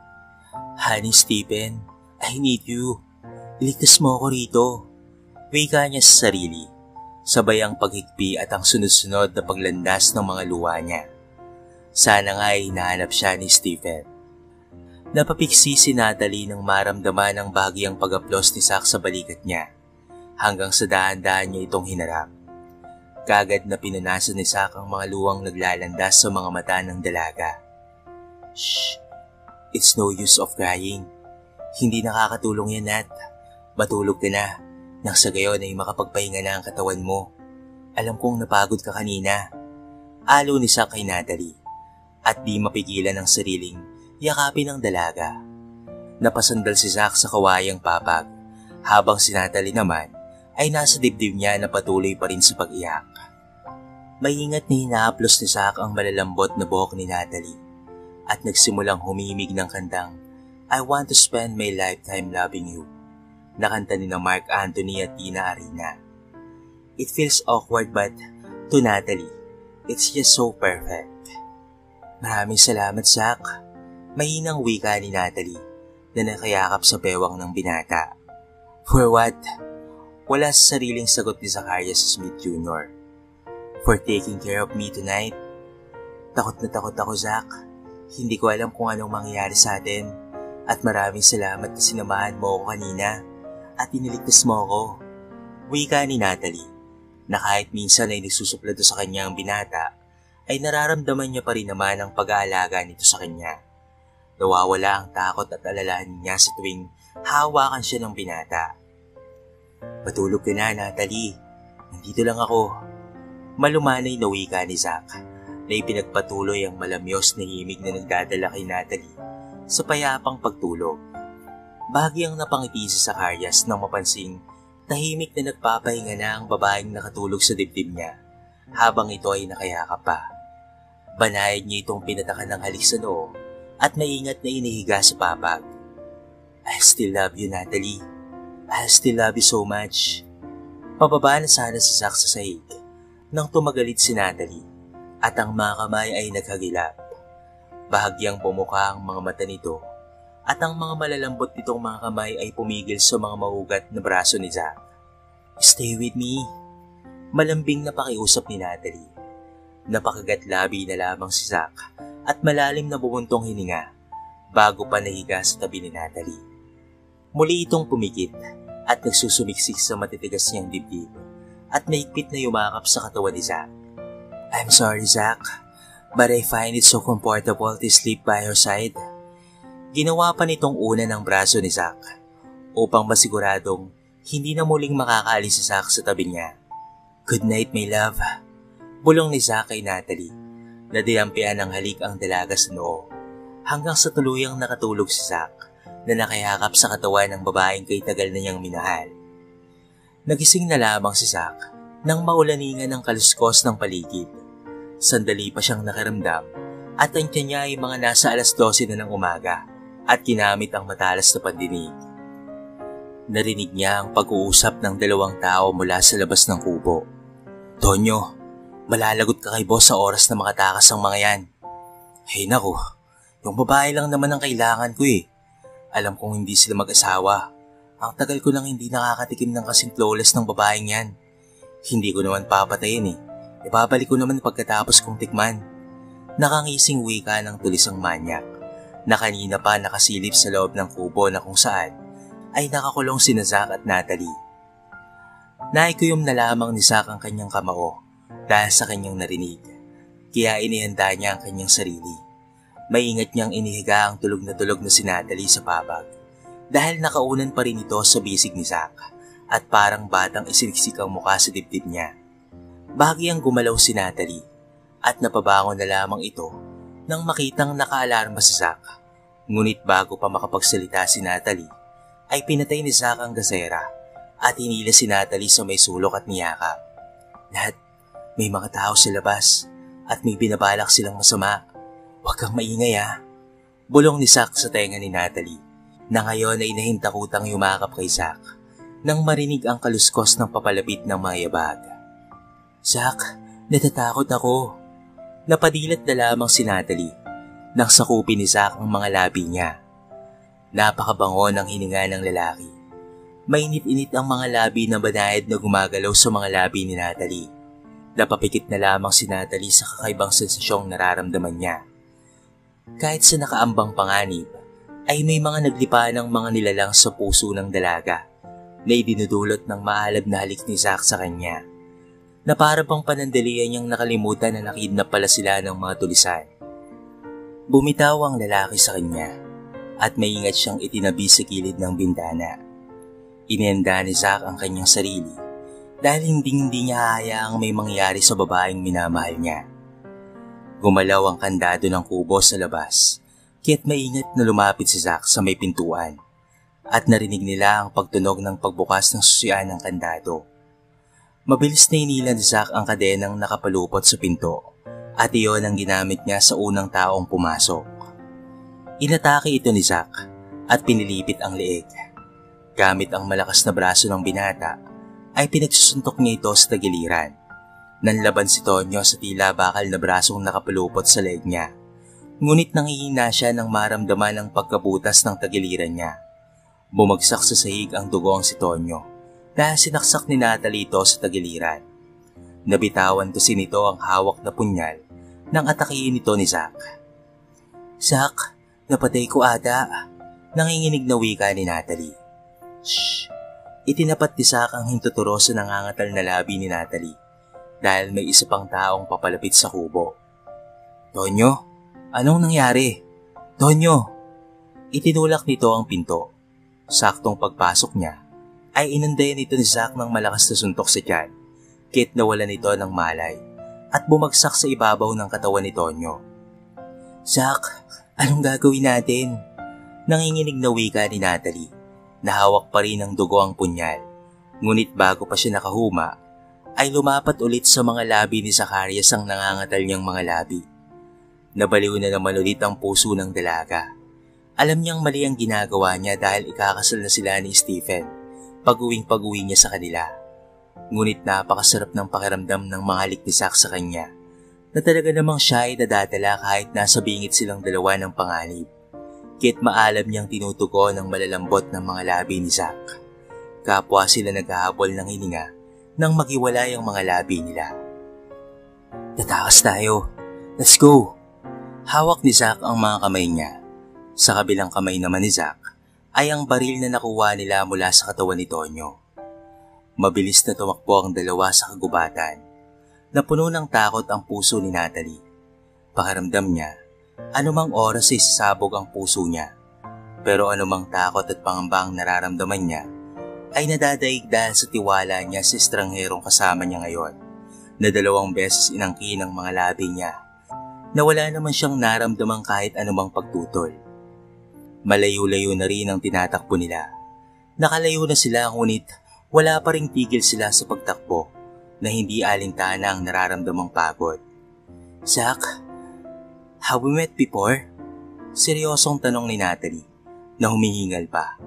Honey Stephen, I need you. Iligtas mo ako rito. Wika niya sa sarili, sabay ang paghigpi at ang sunod-sunod na paglandas ng mga luha niya. Sana nga ay hinahanap siya ni Stephen. Napapiksi si Natalie nang maramdaman ang bahagyang pag-aplos ni Zack sa balikat niya, hanggang sa dahan-dahan niya itong hinarap. Kagad na pinunasan ni Zack ang mga luwang naglalandas sa mga mata ng dalaga. Shh! It's no use of crying. Hindi nakakatulong yan, Nat. Matulog ka na, nang sa gayon ay makapagpahinga na ang katawan mo. Alam kong napagod ka kanina. Alo ni Zack kay Natalie at di mapigilan ang sariling yakapin ng dalaga. Napasandal si Zack sa kawayang papag habang si Natalie naman ay nasa dibdib niya na patuloy pa rin sa pag-iyak. Maingat na hinahaplos ni Zack ang malalambot na buhok ni Natalie at nagsimulang humimig ng kantang I Want to Spend My Lifetime Loving You na kanta ni Mark Anthony at Tina Arena. It feels awkward but to Natalie, it's just so perfect. Maraming salamat, Zack. Mahinang wika ni Natalie na nakayakap sa bewang ng binata. For what? Wala sa sariling sagot ni Zacarias Smith Jr. For taking care of me tonight. Takot na takot ako, Zack. Hindi ko alam kung anong mangyayari sa atin. At maraming salamat na sinamahan mo ako kanina at iniligtas mo ako. Wika ni Natalie na kahit minsan ay nagsusuplado sa kanya ang binata, ay nararamdaman niya pa rin naman ang pag-aalaga nito sa kanya. Nawawala ang takot at alalahanin niya sa tuwing hawakan siya ng binata. Patulog ka na, Natalie. Nandito lang ako. Malumanay na wika ni Zack na ipinagpatuloy ang malamyos na himig na nagdadala kay Natalie sa payapang pagtulog. Bahagyang napangiti si Zacarias nang mapansing tahimik na nagpapahinga na ang babaeng nakatulog sa dibdib niya habang ito ay nakayakap pa. Banayad niya itong pinatakan ng halik sa noo at maingat na inihiga sa papag. I still love you, Natalie. I still love you so much. Pababa na sana si Zack sa sahig nang tumagalit si Natalie at ang mga kamay ay naghagilap. Bahagyang pumuka ang mga mata nito at ang mga malalambot nitong mga kamay ay pumigil sa mga mahugat na braso ni Zack. Stay with me. Malambing na pakiusap ni Natalie. Napakagat-labi na lamang si Zack at malalim na bumuntong hininga bago pa nahiga sa tabi ni Natalie. Muli itong pumikit at nagsusumiksik sa matitigas niyang dibdib at mahigpit na yumakap sa katawan ni Zack. I'm sorry, Zack, but I find it so comfortable to sleep by your side. Ginawa pa nitong una ng braso ni Zack upang masiguradong hindi na muling makakaalis si Zack sa tabi niya. Good night, my love. Bulong ni Zack kay Natalie na diyampian ng halik ang dalaga sa noo hanggang sa tuluyang nakatulog si Zack na nakayakap sa katawan ng babaeng kay tagal na niyang minahal. Nagising na lamang si Zack nang maulaningan ng kaluskos ng paligid. Sandali pa siyang nakaramdam at ang tiyan niya ay mga nasa alas 12 na ng umaga at ginamit ang matalas na pandinig. Narinig niya ang pag-uusap ng dalawang tao mula sa labas ng kubo. Tonyo, malalagot ka kay boss sa oras na makatakas ang mga yan. Hey naku, yung babae lang naman ang kailangan ko eh. Alam kong hindi sila mag-asawa. Ang tagal ko nang hindi nakakatikim ng kasing flawless ng babaeng yan. Hindi ko naman papatayin eh. Ibabalik ko naman pagkatapos kong tikman. Nakangising wika ng tulisang manyak na kanina pa nakasilip sa loob ng kubo na kung saan ay nakakulong sina Zack at Natalie. Naikuyom na lamang ni Zack ang kanyang kamao dahil sa kanyang narinig. Kaya inihanda niya ang kanyang sarili. Maingat niyang inihiga ang tulog na si Natalie sa papag dahil nakaunan pa rin ito sa bisig ni Zack at parang batang isiniksik ang mukha sa dibdib niya. Bahagyang gumalaw si Natalie at napabangon na lamang ito nang makitang nakaalarma si Zack. Ngunit bago pa makapagsalita si Natalie, ay pinatay ni Zack ang gasera at hinila si Natalie sa may sulok at niyakap. Lahat, may mga tao sa labas at may binabalak silang masama. Huwag kang maingay ha. Bulong ni Zack sa tenga ni Natalie na ngayon ay nahintakutang yumakap kay Zack nang marinig ang kaluskos ng papalapit ng mga yabag. Zack, natatakot ako. Napadilat na lamang si Natalie nang sakupin ni Zack ang mga labi niya. Napakabango ng hininga ng lalaki. Mainit-init ang mga labi na banayad na gumagalaw sa mga labi ni Natalie. Napapikit na lamang si Natalie sa kakaibang sensasyong nararamdaman niya. Kahit sa nakaambang panganib, ay may mga naglipa ng mga nilalang sa puso ng dalaga na idinudulot ng maalab na halik ni Zack sa kanya. Na para bang panandalian niyang nakalimutan na nakidnap pala sila ng mga tulisan. Bumitaw ang lalaki sa kanya at maingat siyang itinabi sa gilid ng bintana. Inihanda ni Zack ang kanyang sarili dahil hindi niya hahayaang may mangyari sa babaeng minamahal niya. Gumalaw ang kandado ng kubo sa labas, kaya't maingat na lumapit si Zack sa may pintuan at narinig nila ang pagtunog ng pagbukas ng susian ng kandado. Mabilis na inilan ni Zack ang kadenang nakapalupot sa pinto at iyon ang ginamit niya sa unang taong pumasok. Inatake ito ni Zack at pinilipit ang leeg. Gamit ang malakas na braso ng binata ay pinagsusuntok niya ito sa tagiliran. Nanlaban si Tonyo sa tila bakal na brasong nakapalupot sa leeg niya. Ngunit nangihina siya nang maramdaman ang pagkabutas ng tagiliran niya. Bumagsak sa sahig ang dugong si Tonyo dahil sinaksak ni Natalie ito sa tagiliran. Nabitawan kasi nito ang hawak na punyal nang atakihin ito ni Zack. "Zack, napatay ko ata," nanginginig na wika ni Natalie. "Shh!" Itinapat ni Zack ang hintuturo sa nangangatal na labi ni Natalie dahil may isa pang taong papalapit sa kubo. "Tonyo, anong nangyari? Tonyo!" Itinulak nito ang pinto. Saktong pagpasok niya ay inundayan ito ni Zack ng malakas na suntok sa tiyan, kahit nawalan ito ng malay at bumagsak sa ibabaw ng katawan ni Tonyo. "Zack, anong gagawin natin?" Nanginginig na wika ni Natalie. Nahawak pa rin ng dugo ang punyal, ngunit bago pa siya nakahuma, ay lumapat ulit sa mga labi ni Zacarias ang nangangatal niyang mga labi. Nabaliw na naman ulit ang puso ng dalaga. Alam niyang mali ang ginagawa niya dahil ikakasal na sila ni Stephen pag-uwi niya sa kanila. Ngunit napakasarap ng pakiramdam ng mga halik ni Zack sa kanya na talaga namang siya ay nadadala kahit nasa bingit silang dalawa ng panganib. Kahit maalam niyang tinutugo ng malalambot ng mga labi ni Zack. Kapwa sila naghahabol ng hininga nang maghiwalay ang mga labi nila. "Tatakas tayo. Let's go!" Hawak ni Zack ang mga kamay niya. Sa kabilang kamay naman ni Zack ay ang baril na nakuha nila mula sa katawan ni Tonyo. Mabilis na tumakbo ang dalawa sa kagubatan. Napuno ng takot ang puso ni Natalie. Pakiramdam niya, anumang oras ay sasabog ang puso niya. Pero anumang takot at pangamba ang nararamdaman niya ay nadadaig dahil sa tiwala niya sa estrangherong kasama niya ngayon na 2 beses inangkin ang mga labi niya na wala naman siyang naramdamang kahit anumang pagtutol. Malayo-layo na rin ang tinatakbo nila. Nakalayo na sila ngunit wala pa ring tigil sila sa pagtakbo na hindi alintana ang nararamdamang pagod. "Zack, have we met before?" Seryosong tanong ni Natalie na humihingal pa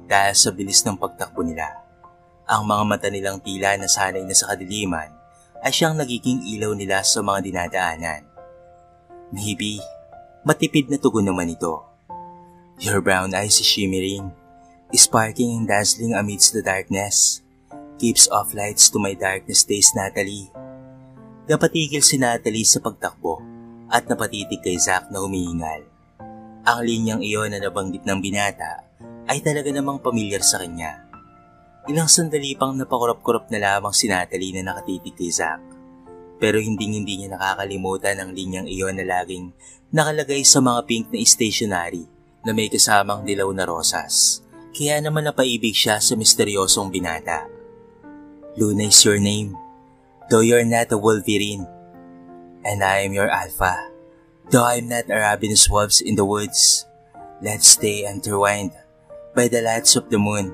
dahil sa bilis ng pagtakbo nila. Ang mga mata nilang tila na sanay na sa kadiliman ay siyang nagiging ilaw nila sa mga dinadaanan. "Maybe, matipid na tugon naman ito. Your brown eyes is shimmering, sparking and dazzling amidst the darkness. Keeps off lights to my darkness days, Natalie." Napatigil si Natalie sa pagtakbo at napatitig kay Zack na humihingal. Ang linyang iyon na nabanggit ng binata ay talaga namang pamilyar sa kanya. Ilang sandali pang napakurap-kurap na lamang si Natalie na nakatitig kay Zack. Pero hindi niya nakakalimutan ang linyang iyon na laging nakalagay sa mga pink na stationery na may kasamang dilaw na rosas. Kaya naman napaibig siya sa misteryosong binata. "Luna is your name, though you're not a Wolverine. And I am your Alpha, though I'm not a ravenous wolves in the woods. Let's stay intertwined by the lights of the moon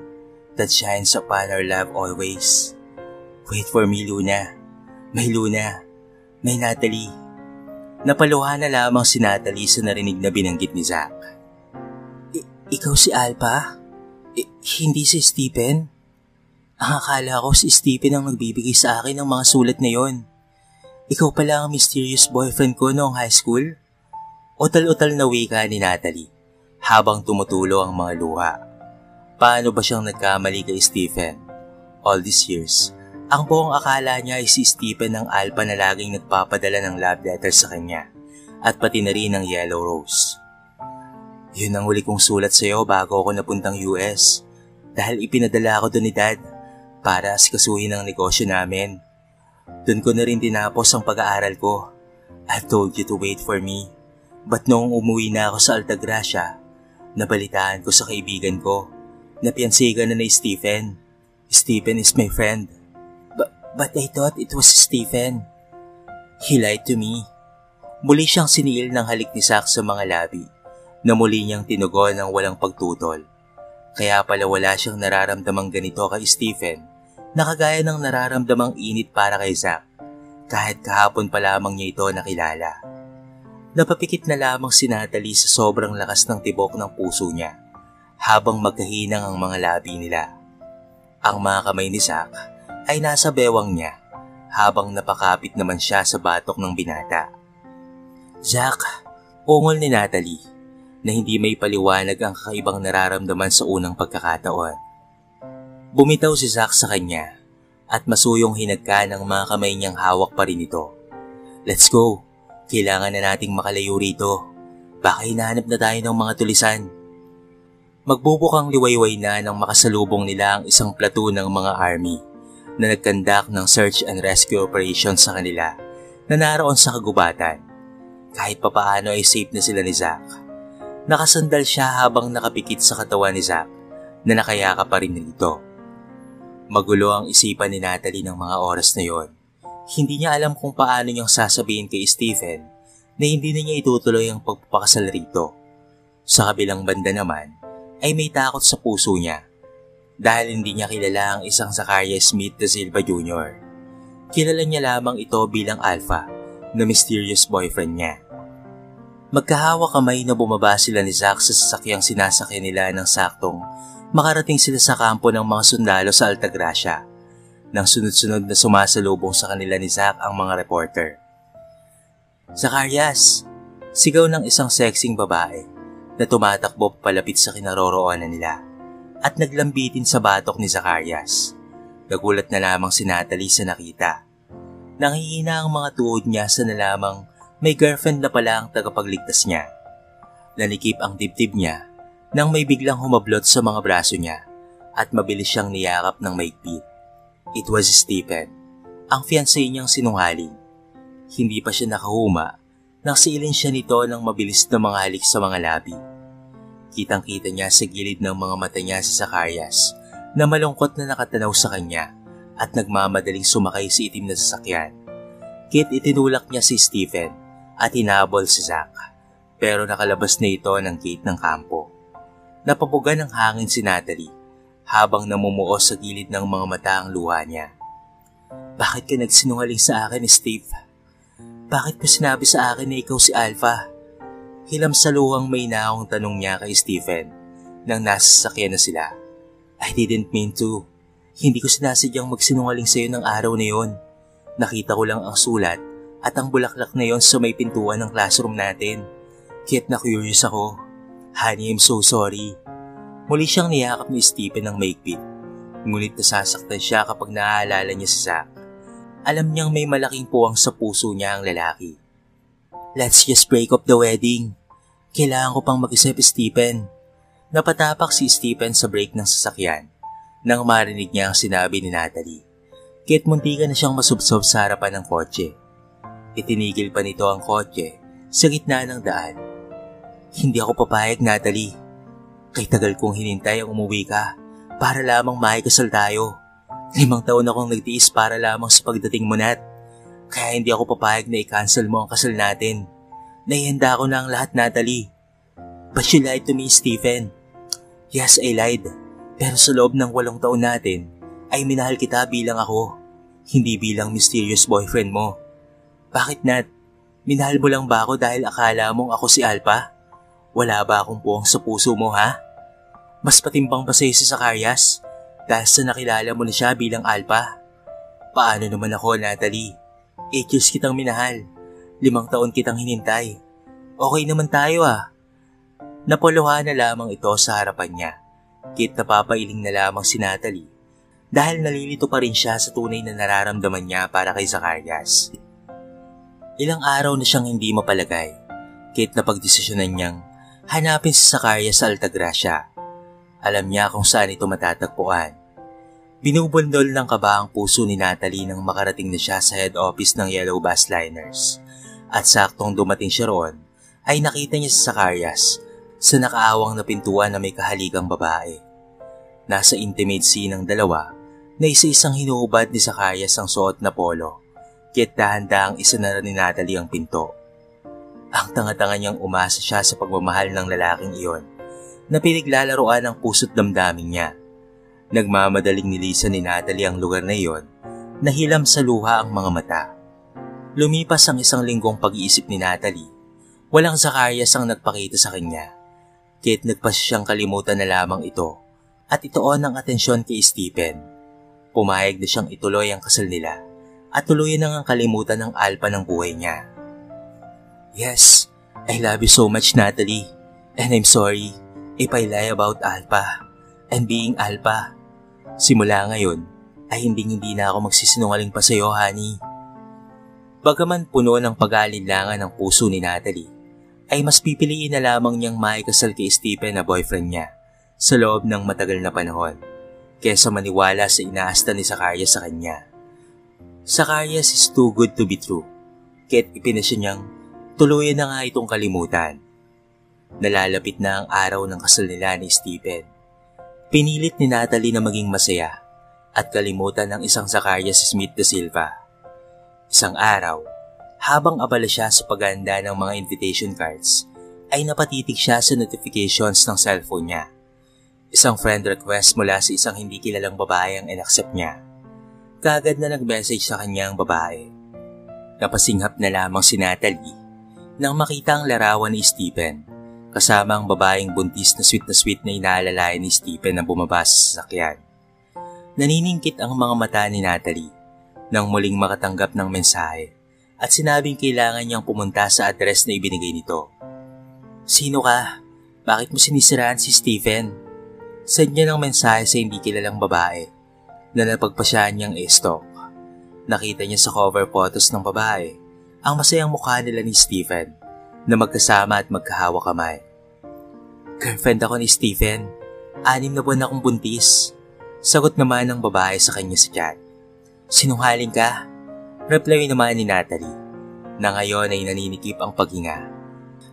that shines upon our love always. Wait for me, Luna. May Luna. May Natalie." Napaluha na lamang si Natalie sa narinig na binanggit ni Zack. Ikaw si Alpha? Hindi si Stephen? Ang akala ko si Stephen ang nagbibigay sa akin ng mga sulat na yon. Ikaw pala ang mysterious boyfriend ko noong high school? Utal-utal na wika ni Natalie habang tumutulo ang mga luha. Paano ba siyang nagkamali kay Stephen? All these years, ang buong akala niya ay si Stephen ang Alpha na laging nagpapadala ng love letter sa kanya at pati na rin ng Yellow Rose. Yun ang huli kong sulat sa'yo bago ako napuntang US dahil ipinadala ako doon ni Dad para asikasuhin ang negosyo namin. Doon ko na rin tinapos ang pag-aaral ko. I told you to wait for me. But noong umuwi na ako sa Altagracia, nabalitaan ko sa kaibigan ko na piyansigan na ni Stephen. Stephen is my friend. But I thought it was Stephen. He lied to me. Muli siyang siniil ng halik ni Zack sa mga labi na muli niyang tinugon ng walang pagtutol. Kaya pala wala siyang nararamdamang ganito kay Stephen na kagaya ng nararamdamang init para kay Zack kahit kahapon pa lamang niya ito nakilala. Napapikit na lamang si Natalie sa sobrang lakas ng tibok ng puso niya habang magkahinang ang mga labi nila. Ang mga kamay ni Zack ay nasa bewang niya habang napakapit naman siya sa batok ng binata. Zack, ungol ni Natalie na hindi may paliwanag ang kakaibang nararamdaman sa unang pagkakataon. Bumitaw si Zack sa kanya at masuyong hinagka ng mga kamay niyang hawak pa rin ito. Let's go, kailangan na nating makalayo rito. Baka hinahanap na tayo ng mga tulisan. Magbubukang liwayway na nang makasalubong nila ang isang platoon ng mga army na nagkandak ng search and rescue operation sa kanila na naroon sa kagubatan. Kahit papaano ay safe na sila ni Zack. Nakasandal siya habang nakapikit sa katawan ni Zack na nakayaka pa rin nito. Magulo ang isipan ni Natalie ng mga oras na yon. Hindi niya alam kung paano niyang sasabihin kay Stephen na hindi na niya itutuloy ang pagpapakasal rito. Sa kabilang banda naman ay may takot sa puso niya dahil hindi niya kilala ang isang Zacarias Smith da Silva Jr. Kilala niya lamang ito bilang Alpha na mysterious boyfriend niya. Magkahawa kamay na bumaba sila ni Zack sa sasakyang sinasakyan nila ng saktong makarating sila sa kampo ng mga sundalo sa Altagracia nang sunod-sunod na sumasalubong sa kanila ni Zack ang mga reporter. Zacarias! Sigaw ng isang sexing babae na tumatakbo palapit sa kinaroroonan nila at naglambitin sa batok ni Zacarias. Nagulat na lamang si Natalie sa nakita. Nanghihina ang mga tuhod niya sa nalamang may girlfriend na pala ang tagapagligtas niya. Nanikip ang dibdib niya nang may biglang humablot sa mga braso niya at mabilis siyang niyakap ng maigpit. It was Stephen, ang fiancé niyang sinungaling. Hindi pa siya nakahuma nang siilin siya nito ng mabilis na mga halik sa mga labi. Kitang-kita niya sa gilid ng mga mata niya si Zacarias na malungkot na nakatanaw sa kanya at nagmamadaling sumakay sa itim na sasakyan. Kit itinulak niya si Stephen at hinabol si Zack, pero nakalabas na ito ng gate ng kampo. Napabuga ng hangin si Natalie habang namumuo sa gilid ng mga mata ang luha niya. Bakit ka nagsinungaling sa akin, Steve? Bakit mo sinabi sa akin na ikaw si Alpha? Hilam sa luhang may naong tanong niya kay Stephen nang nasa sasakyan na sila. I didn't mean to. Hindi ko sinasadyang magsinungaling sa'yo ng araw na yon. Nakita ko lang ang sulat at ang bulaklak na yon sa may pintuan ng classroom natin. Kaya't na-curious ako. Honey, I'm so sorry. Muli siyang niyakap ni Stephen ng maigpit. Ngunit nasasaktan siya kapag naaalala niya si Zack. Alam niyang may malaking puwang sa puso niya ang lalaki. Let's just break up the wedding. Kailangan ko pang mag-isip, Stephen. Napatapak si Stephen sa brake ng sasakyan nang marinig niya ang sinabi ni Natalie. Kaya't muntikan na siyang masubsob sa harapan ng kotse. Itinigil pa nito ang kotse sa gitna ng daan. Hindi ako papayag, Natalie. Kay tagal kong hinintay ang umuwi ka para lamang makikasal tayo. 5 taon akong nagtiis para lamang sa pagdating mo, Nat. Kaya hindi ako papayag na i-cancel mo ang kasal natin. Naihanda ko na ang lahat, Natalie. But you lied to me, Stephen. Yes, I lied. Pero sa loob ng 8 taon natin, ay minahal kita bilang ako, hindi bilang mysterious boyfriend mo. Bakit, Nat? Minahal mo lang ba ako dahil akala mong ako si Alpha? Wala ba akong puwang sa puso mo, ha? Mas patimbang ba sa'yo si Zacarias dahil sa nakilala mo na siya bilang Alpha? Paano naman ako, Natalie? 8 years kitang minahal. 5 taon kitang hinintay. Okay naman tayo, ah. Napuluhan na lamang ito sa harapan niya. Kit napapailing na lamang si Natalie dahil nalilito pa rin siya sa tunay na nararamdaman niya para kay Zacarias. Ilang araw na siyang hindi mapalagay. Kit napagdesisyonan niyang hanapin si Zacarias sa Altagracia. Alam niya kung saan ito matatagpuan. Binubundol ng kaba ang puso ni Natalie nang makarating na siya sa head office ng Yellow Bus Liners. At saktong dumating siya roon, ay nakita niya si Zacarias sa nakaawang na pintuan na may kahaligang babae. Nasa intimate scene ng dalawa na isa-isang hinuhubad ni Zacarias ang suot na polo, kaya't dahan-dahang isinara ni Natalie ang pinto. Ang tanga-tanga niyang umasa siya sa pagmamahal ng lalaking iyon na pinaglalaroan ng puso't damdamin niya. Nagmamadaling nilisan ni Natalie ang lugar na iyon, nahilam sa luha ang mga mata. Lumipas ang 1 linggong pag-iisip ni Natalie. Walang Zacarias ang nagpakita sa kanya. Kaya't nagpasya siyang kalimutan na lamang ito at ituon ang atensyon kay Stephen. Pumayag na siyang ituloy ang kasal nila at tuluyan nang kalimutan ng alpa ng buhay niya. Yes, I love you so much, Natalie. And I'm sorry if I lie about Alpha and being Alpha. Simula ngayon ay hindi na ako magsisinungaling pa sa'yo, honey. Bagaman puno ng pag-aalinlangan ng puso ni Natalie, ay mas pipiliin na lamang niyang maikasal kay Stephen na boyfriend niya sa loob ng matagal na panahon kaysa maniwala sa inaasta ni Zacarias sa kanya. Zacarias is too good to be true, kaya't ipinasya niyang tuluyan na nga itong kalimutan. Nalalapit na ang araw ng kasal nila ni Stephen. Pinilit ni Natalie na maging masaya at kalimutan ng isang Zacarias Smith da Silva. Isang araw, habang abala siya sa paghahanda ng mga invitation cards, ay napatitig siya sa notifications ng cellphone niya. Isang friend request mula sa isang hindi kilalang babae ang in-accept niya. Kaagad na nag-message sa kanya ang babae. Napasinghap na lamang si Natalie nang makita ang larawan ni Stephen, kasama ang babaeng buntis na sweet na inaalalayan ni Stephen na bumaba sa sasakyan. Naniningkit ang mga mata ni Natalie nang muling makatanggap ng mensahe at sinabing kailangan niyang pumunta sa address na ibinigay nito. Sino ka? Bakit mo sinisiraan si Stephen? Send niya ng mensahe sa hindi kilalang babae na napagpasyaan niyang i-stalk. Nakita niya sa cover photos ng babae ang masayang mukha nila ni Stephen na magkasama at magkahawa kamay. Girlfriend ako ni Stephen. 6 na buwan akong buntis. Sagot naman ng babae sa kanya sa chat. Sinungaling ka? Reply naman ni Natalie na ngayon ay naninikip ang paghinga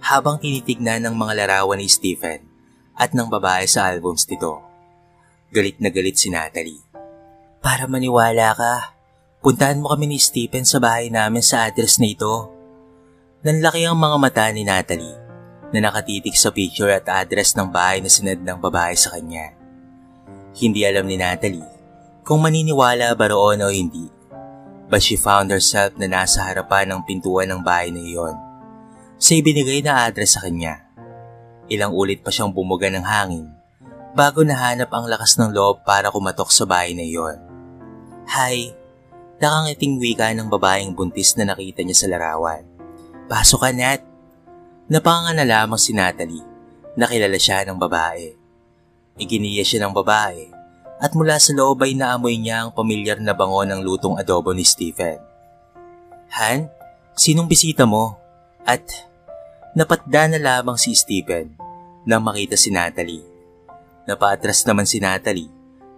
habang tinitignan ng mga larawan ni Stephen at ng babae sa albums nito. Galit na galit si Natalie. Para maniwala ka, puntahan mo kami ni Stephen sa bahay namin sa address na ito. Nanlaki ang mga mata ni Natalie na nakatitig sa picture at address ng bahay na sinad ng babae sa kanya. Hindi alam ni Natalie kung maniniwala ba roon o hindi, but she found herself na nasa harapan ng pintuan ng bahay na iyon sa ibinigay na address sa kanya. Ilang ulit pa siyang bumuga ng hangin bago nahanap ang lakas ng loob para kumatok sa bahay na iyon. Hi! Nakangiting wika ng babaeng buntis na nakita niya sa larawan. Pasok ka, Nat. Napanga na lamang si Natalie. Nakilala siya ng babae. Iginiya siya ng babae at mula sa loob ay naamoy niya ang pamilyar na bango ng lutong adobo ni Stephen. Han, sinong bisita mo? At napatda na lamang si Stephen nang makita si Natalie. Napaatras naman si Natalie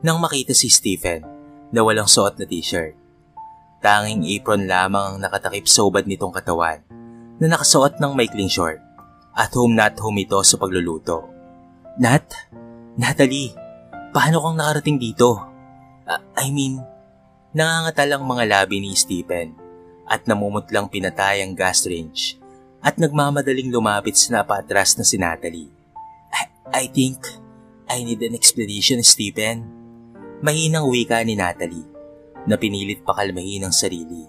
nang makita si Stephen na walang suot na t-shirt. Tanging apron lamang ang nakatakip sa ubad nitong katawan na nakasuot ng maikling short at home ito sa pagluluto. Natalie, paano kang nakarating dito? Nangangatalang mga labi ni Stephen at namumutlang pinatay ang gas range at nagmamadaling lumapit sa napaatras na si Natalie. I think I need an explanation, Stephen. Mahinang wika ni Natalie na pinilit pakalmahin ang sarili.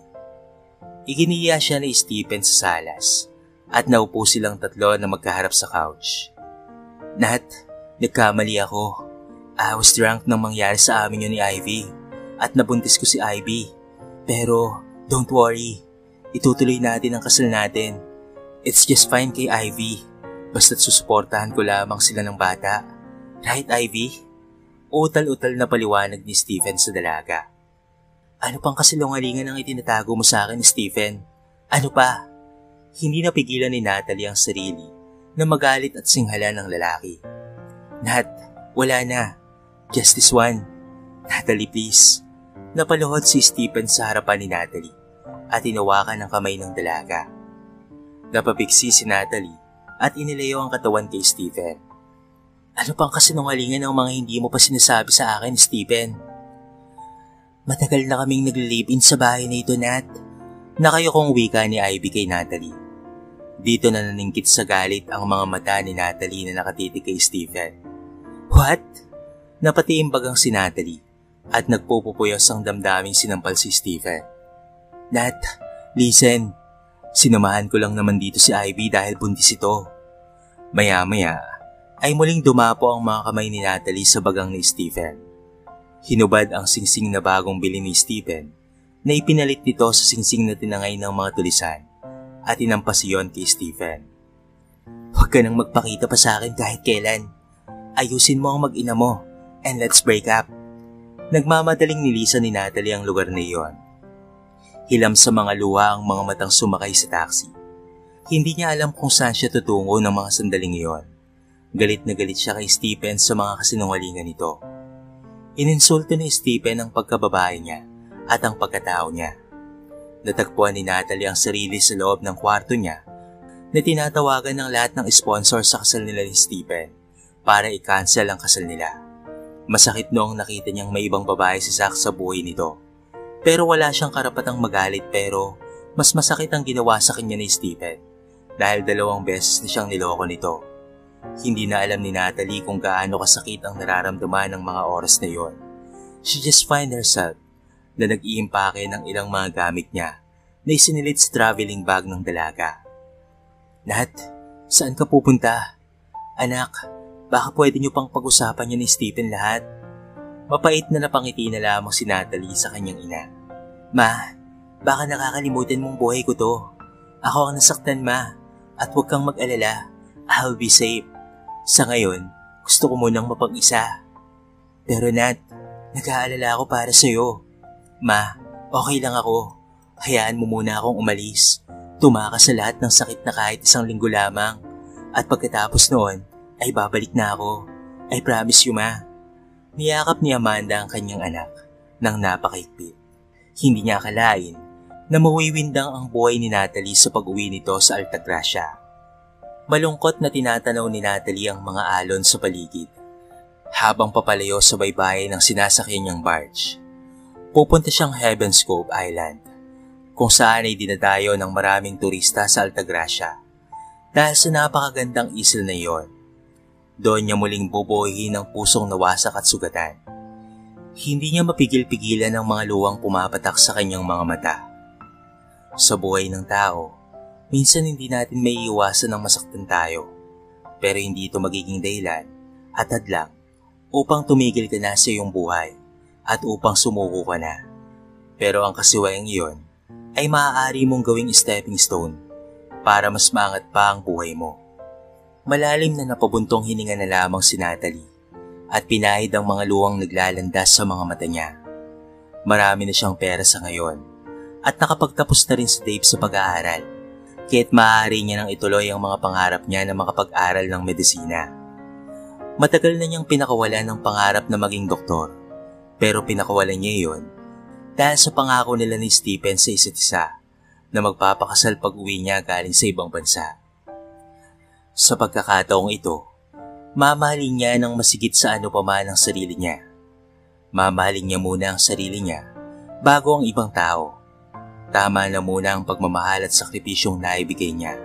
Iginiya siya ni Stephen sa salas at naupo silang tatlo na magkaharap sa couch. Nat, nagkamali ako. I was drunk nang mangyari sa amin yun ni Ivy at nabuntis ko si Ivy. Pero don't worry, itutuloy natin ang kasal natin. It's just fine kay Ivy, basta't susuportahan ko lamang sila ng bata. Right, Ivy? Utal-utal na paliwanag ni Stephen sa dalaga. Ano pang kasilungalingan ang itinatago mo sa akin, Stephen? Ano pa? Hindi napigilan ni Natalie ang sarili na magalit at singhalan ng lalaki. Nat, wala na. Just this one. Natalie, please. Napaluhod si Stephen sa harapan ni Natalie at inawakan ang kamay ng dalaga. Napapiksi si Natalie at inilayo ang katawan kay Stephen. Ano pang kasinungalingan ang mga hindi mo pa sinasabi sa akin, Stephen? Matagal na kaming nag-live-in sa bahay na ito, Nat. Nakayokong wika ni Ivy kay Natalie. Dito na naningkit sa galit ang mga mata ni Natalie na nakatitig kay Stephen. What? Napatiimbag ang si Natalie at nagpupupuyos ang damdaming sinampal si Stephen. Nat, listen. Sinamahan ko lang naman dito si Ivy dahil buntis ito. Maya-maya ay muling dumapo ang mga kamay ni Natalie sa bagang ni Stephen. Hinubad ang singsing na bagong bili ni Stephen na ipinalit nito sa singsing na tinangay ng mga tulisan at inampas iyon kay Stephen. Huwag ka nang magpakita pa sa akin kahit kailan. Ayusin mo ang mag-ina mo and let's break up. Nagmamadaling nilisan ni Natalie ang lugar na iyon. Hilam sa mga luha ang mga matang sumakay sa taxi. Hindi niya alam kung saan siya tutungo ng mga sandaling iyon. Galit na galit siya kay Stephen sa mga kasinungalingan nito. Ininsulto ni Stephen ang pagkababae niya at ang pagkatao niya. Natagpuan ni Natalie ang sarili sa loob ng kwarto niya na tinatawagan ng lahat ng sponsor sa kasal nila ni Stephen para i-cancel ang kasal nila. Masakit noong nakita niyang may ibang babae si Zach sa buhay nito. Pero wala siyang karapatang magalit pero mas masakit ang ginawa sa kanya ni Stephen dahil 2 beses na siyang niloko nito. Hindi na alam ni Natalie kung gaano kasakit ang nararamdaman ng mga oras na yon. She just find herself na nag-iimpake ng ilang mga gamit niya na isinilit sa traveling bag ng dalaga. Nat, saan ka pupunta? Anak, baka pwede niyo pang pag-usapan niyo ni Stephen lahat. Mapait na napangiti na lamang si Natalie sa kanyang ina. Ma, baka nakakalimutan mong buhay ko to. Ako ang nasaktan, ma, at huwag kang mag-alala. I'll be safe. Sa ngayon, gusto ko munang mapag-isa. Pero Nat, nag-aalala ako para sa'yo. Ma, okay lang ako. Hayaan mo muna akong umalis. Tumakas sa lahat ng sakit na kahit 1 linggo lamang. At pagkatapos noon, ay babalik na ako. I promise you, ma. Niyakap ni Amanda ang kanyang anak nang napakaigpit. Hindi niya akalain na mawiwindang ang buhay ni Natalie sa pag-uwi nito sa Altagracia. Malungkot na tinatanaw ni Natalie ang mga alon sa paligid habang papalayo sa baybayin ng sinasakyan niyang barge. Pupunta siyang Heaven's Cove Island kung saan ay dinadayo ng maraming turista sa Altagracia dahil sa napakagandang isla na iyon. Doon niya muling bubuhihin ang pusong nawasak at sugatan. Hindi niya mapigil-pigilan ang mga luwang pumapatak sa kanyang mga mata. Sa buhay ng tao, minsan hindi natin may iwasan ng masaktan tayo, pero hindi ito magiging dahilan at hadlang upang tumigil ka na sa iyong buhay at upang sumuko ka na. Pero ang kasiwayang iyon ay maaari mong gawing stepping stone para mas maangat pa ang buhay mo. Malalim na napabuntong hininga na lamang si Natalie at pinahid ang mga luwang naglalandas sa mga mata niya. Marami na siyang pera sa ngayon at nakapagtapos na rin si Dave sa pag-aaral, kaya't maaari niya nang ituloy ang mga pangarap niya na makapag-aral ng medisina. Matagal na niyang pinakawalan ng pangarap na maging doktor, pero pinakawalan niya iyon dahil sa pangako nila ni Stephen sa isa't isa na magpapakasal pag-uwi niya galing sa ibang bansa. Sa pagkakataong ito, mamahalin niya ng masigit sa ano pa man ang sarili niya. Mamahalin niya muna ang sarili niya bago ang ibang tao. Tama na muna ang pagmamahal at sakripisyong naibigay niya.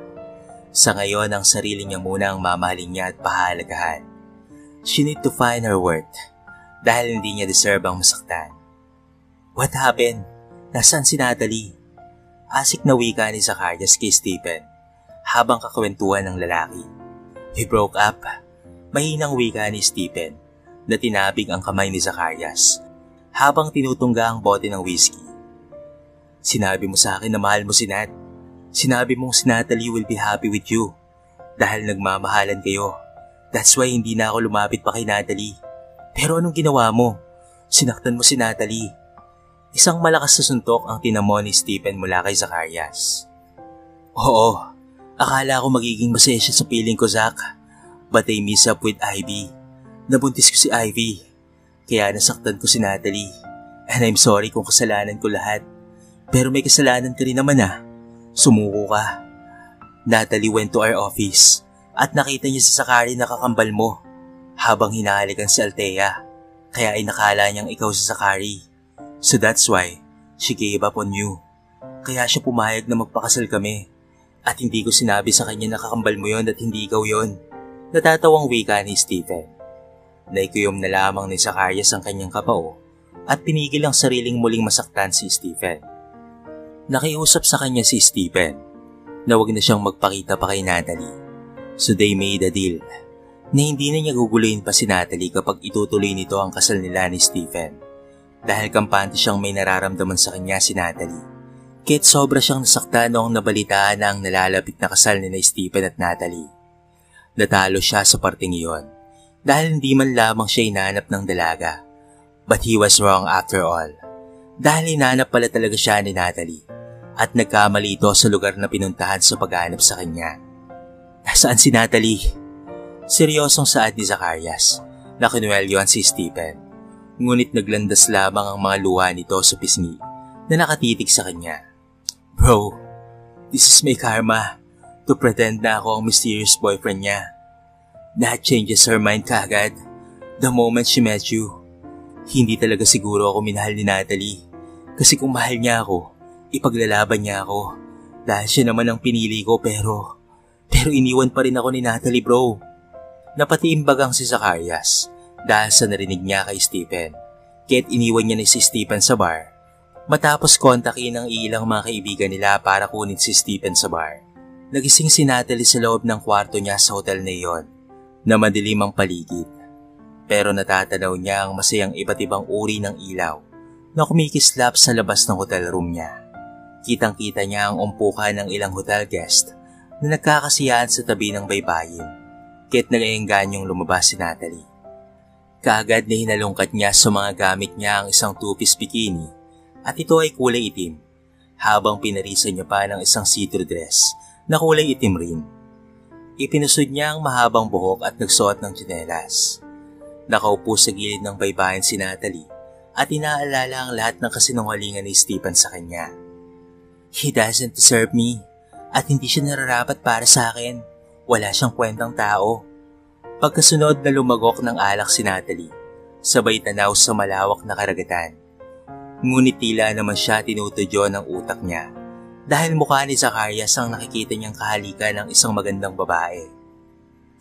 Sa ngayon, ang sarili niya muna ang mamahalin niya at pahalagahan. She need to find her worth dahil hindi niya deserve ang masaktan. What happened? Nasaan si Natalie? Asik na wika ni Zacarias kay Stephen habang kakwentuhan ng lalaki. We broke up. Mahinang wika ni Stephen na tinabig ang kamay ni Zacarias habang tinutungga ang bote ng whiskey. Sinabi mo sa akin na mahal mo si Nat. Sinabi mong si Natalie will be happy with you dahil nagmamahalan kayo. That's why hindi na ako lumapit pa kay Natalie. Pero anong ginawa mo? Sinaktan mo si Natalie. Isang malakas na suntok ang tinamo ni Stephen mula kay Zacarias. Oo, akala ko magiging masaya siya sa piling ko, Zach. But I miss up with Ivy. Nabuntis ko si Ivy. Kaya nasaktan ko si Natalie. And I'm sorry kung kasalanan ko lahat. Pero may kasalanan ka rin naman ah. Sumuko ka. Natalie went to our office at nakita niya sa Zachary na kakambal mo habang hinahalikan si Althea. Kaya ay nakala niyang ikaw si Zachary. So that's why she gave up on you. Kaya siya pumayag na magpakasal kami. At hindi ko sinabi sa kanya na kakambal mo yon at hindi ikaw yon. Natatawang wika ni Stephen. Naikuyom na lamang ni Zacarias ang kanyang kapao at pinigil ang sariling muling masaktan si Stephen. Nakiusap sa kanya si Stephen na wag na siyang magpakita pa kay Natalie. So they made a deal na hindi na niya guguluhin pa si Natalie kapag itutuloy nito ang kasal nila ni Stephen. Dahil kampante siyang may nararamdaman sa kanya si Natalie. Kahit sobra siyang nasaktan noong nabalitaan na ang nalalapit na kasal ni Stephen at Natalie. Natalo siya sa parting iyon dahil hindi man lamang siya hinahanap ng dalaga. But he was wrong after all. Dahil hinahanap pala talaga siya ni Natalie at nagkamali ito sa lugar na pinuntahan sa paghahanap sa kanya. Nasaan si Natalie? Seryosong saad ni Zacarias na kinuwelyohan si Stephen. Ngunit naglandas lamang ang mga luha nito sa pisngi na nakatitig sa kanya. Bro, this is my karma to pretend na ako ang mysterious boyfriend niya. That changes her mind kaagad the moment she met you. Hindi talaga siguro ako minahal ni Natalie. Kasi kung mahal niya ako, ipaglalaban niya ako. Dahil siya naman ang pinili ko pero iniwan pa rin ako ni Natalie bro. Napatiimbagang si Zacarias dahil sa narinig niya kay Stephen. Kaya't iniwan niya ni si Stephen sa bar. Matapos kontakin ang ilang mga kaibigan nila para kunin si Stephen sa bar. Nagising si Natalie sa loob ng kwarto niya sa hotel na iyon na madilim ang paligid. Pero natatanaw niya ang masayang iba't ibang uri ng ilaw na kumikislap sa labas ng hotel room niya. Kitang-kita niya ang umpukan ng ilang hotel guest na nagkakasiyahan sa tabi ng baybayin kahit nag-iingganyong lumabas si Natalie. Kaagad na hinalungkat niya sa mga gamit niya ang isang two-piece bikini at ito ay kulay itim habang pinarisan niya pa ng isang see-through dress na kulay itim rin. Ipinusod niya ang mahabang buhok at nagsuot ng tsinelas. Nakaupo sa gilid ng baybayin si Natalie at inaalala ang lahat ng kasinungalingan ni Stephen sa kanya. He doesn't deserve me at hindi siya nararapat para sa akin. Wala siyang kwentang tao. Pagkasunod na lumagok ng alak si Natalie, sabay tanaw sa malawak na karagatan. Ngunit tila naman siya tinutudyo ng utak niya dahil mukha ni Zacarias ang nakikita niyang kahalikan ng isang magandang babae.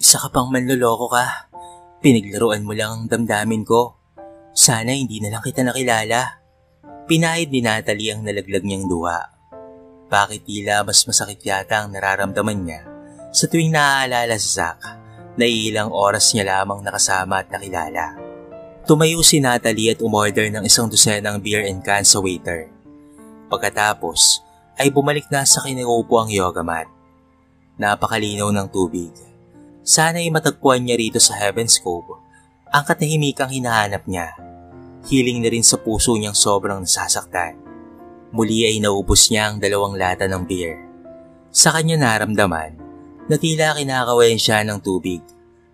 Isa ka pang manloloko ka. Pinaglaruan mo lang ang damdamin ko. Sana hindi na lang kita nakilala. Pinahid ni Natalie ang nalaglag niyang duwa. Bakit tila mas masakit yata ang nararamdaman niya sa tuwing naaalala si Zach na ilang oras niya lamang nakasama at nakilala. Tumayo si Natalie at umorder ng isang dosenang beer and can sa waiter. Pagkatapos ay bumalik na sa kinaupo ang yoga mat. Napakalinaw ng tubig. Sana ay matagpuan niya rito sa Heaven's Cove ang katahimikang hinahanap niya. Healing na rin sa puso niyang sobrang nasasaktan. Muli ay naubos niya ang 2 lata ng beer. Sa kanya naramdaman na tila kinakawayan siya ng tubig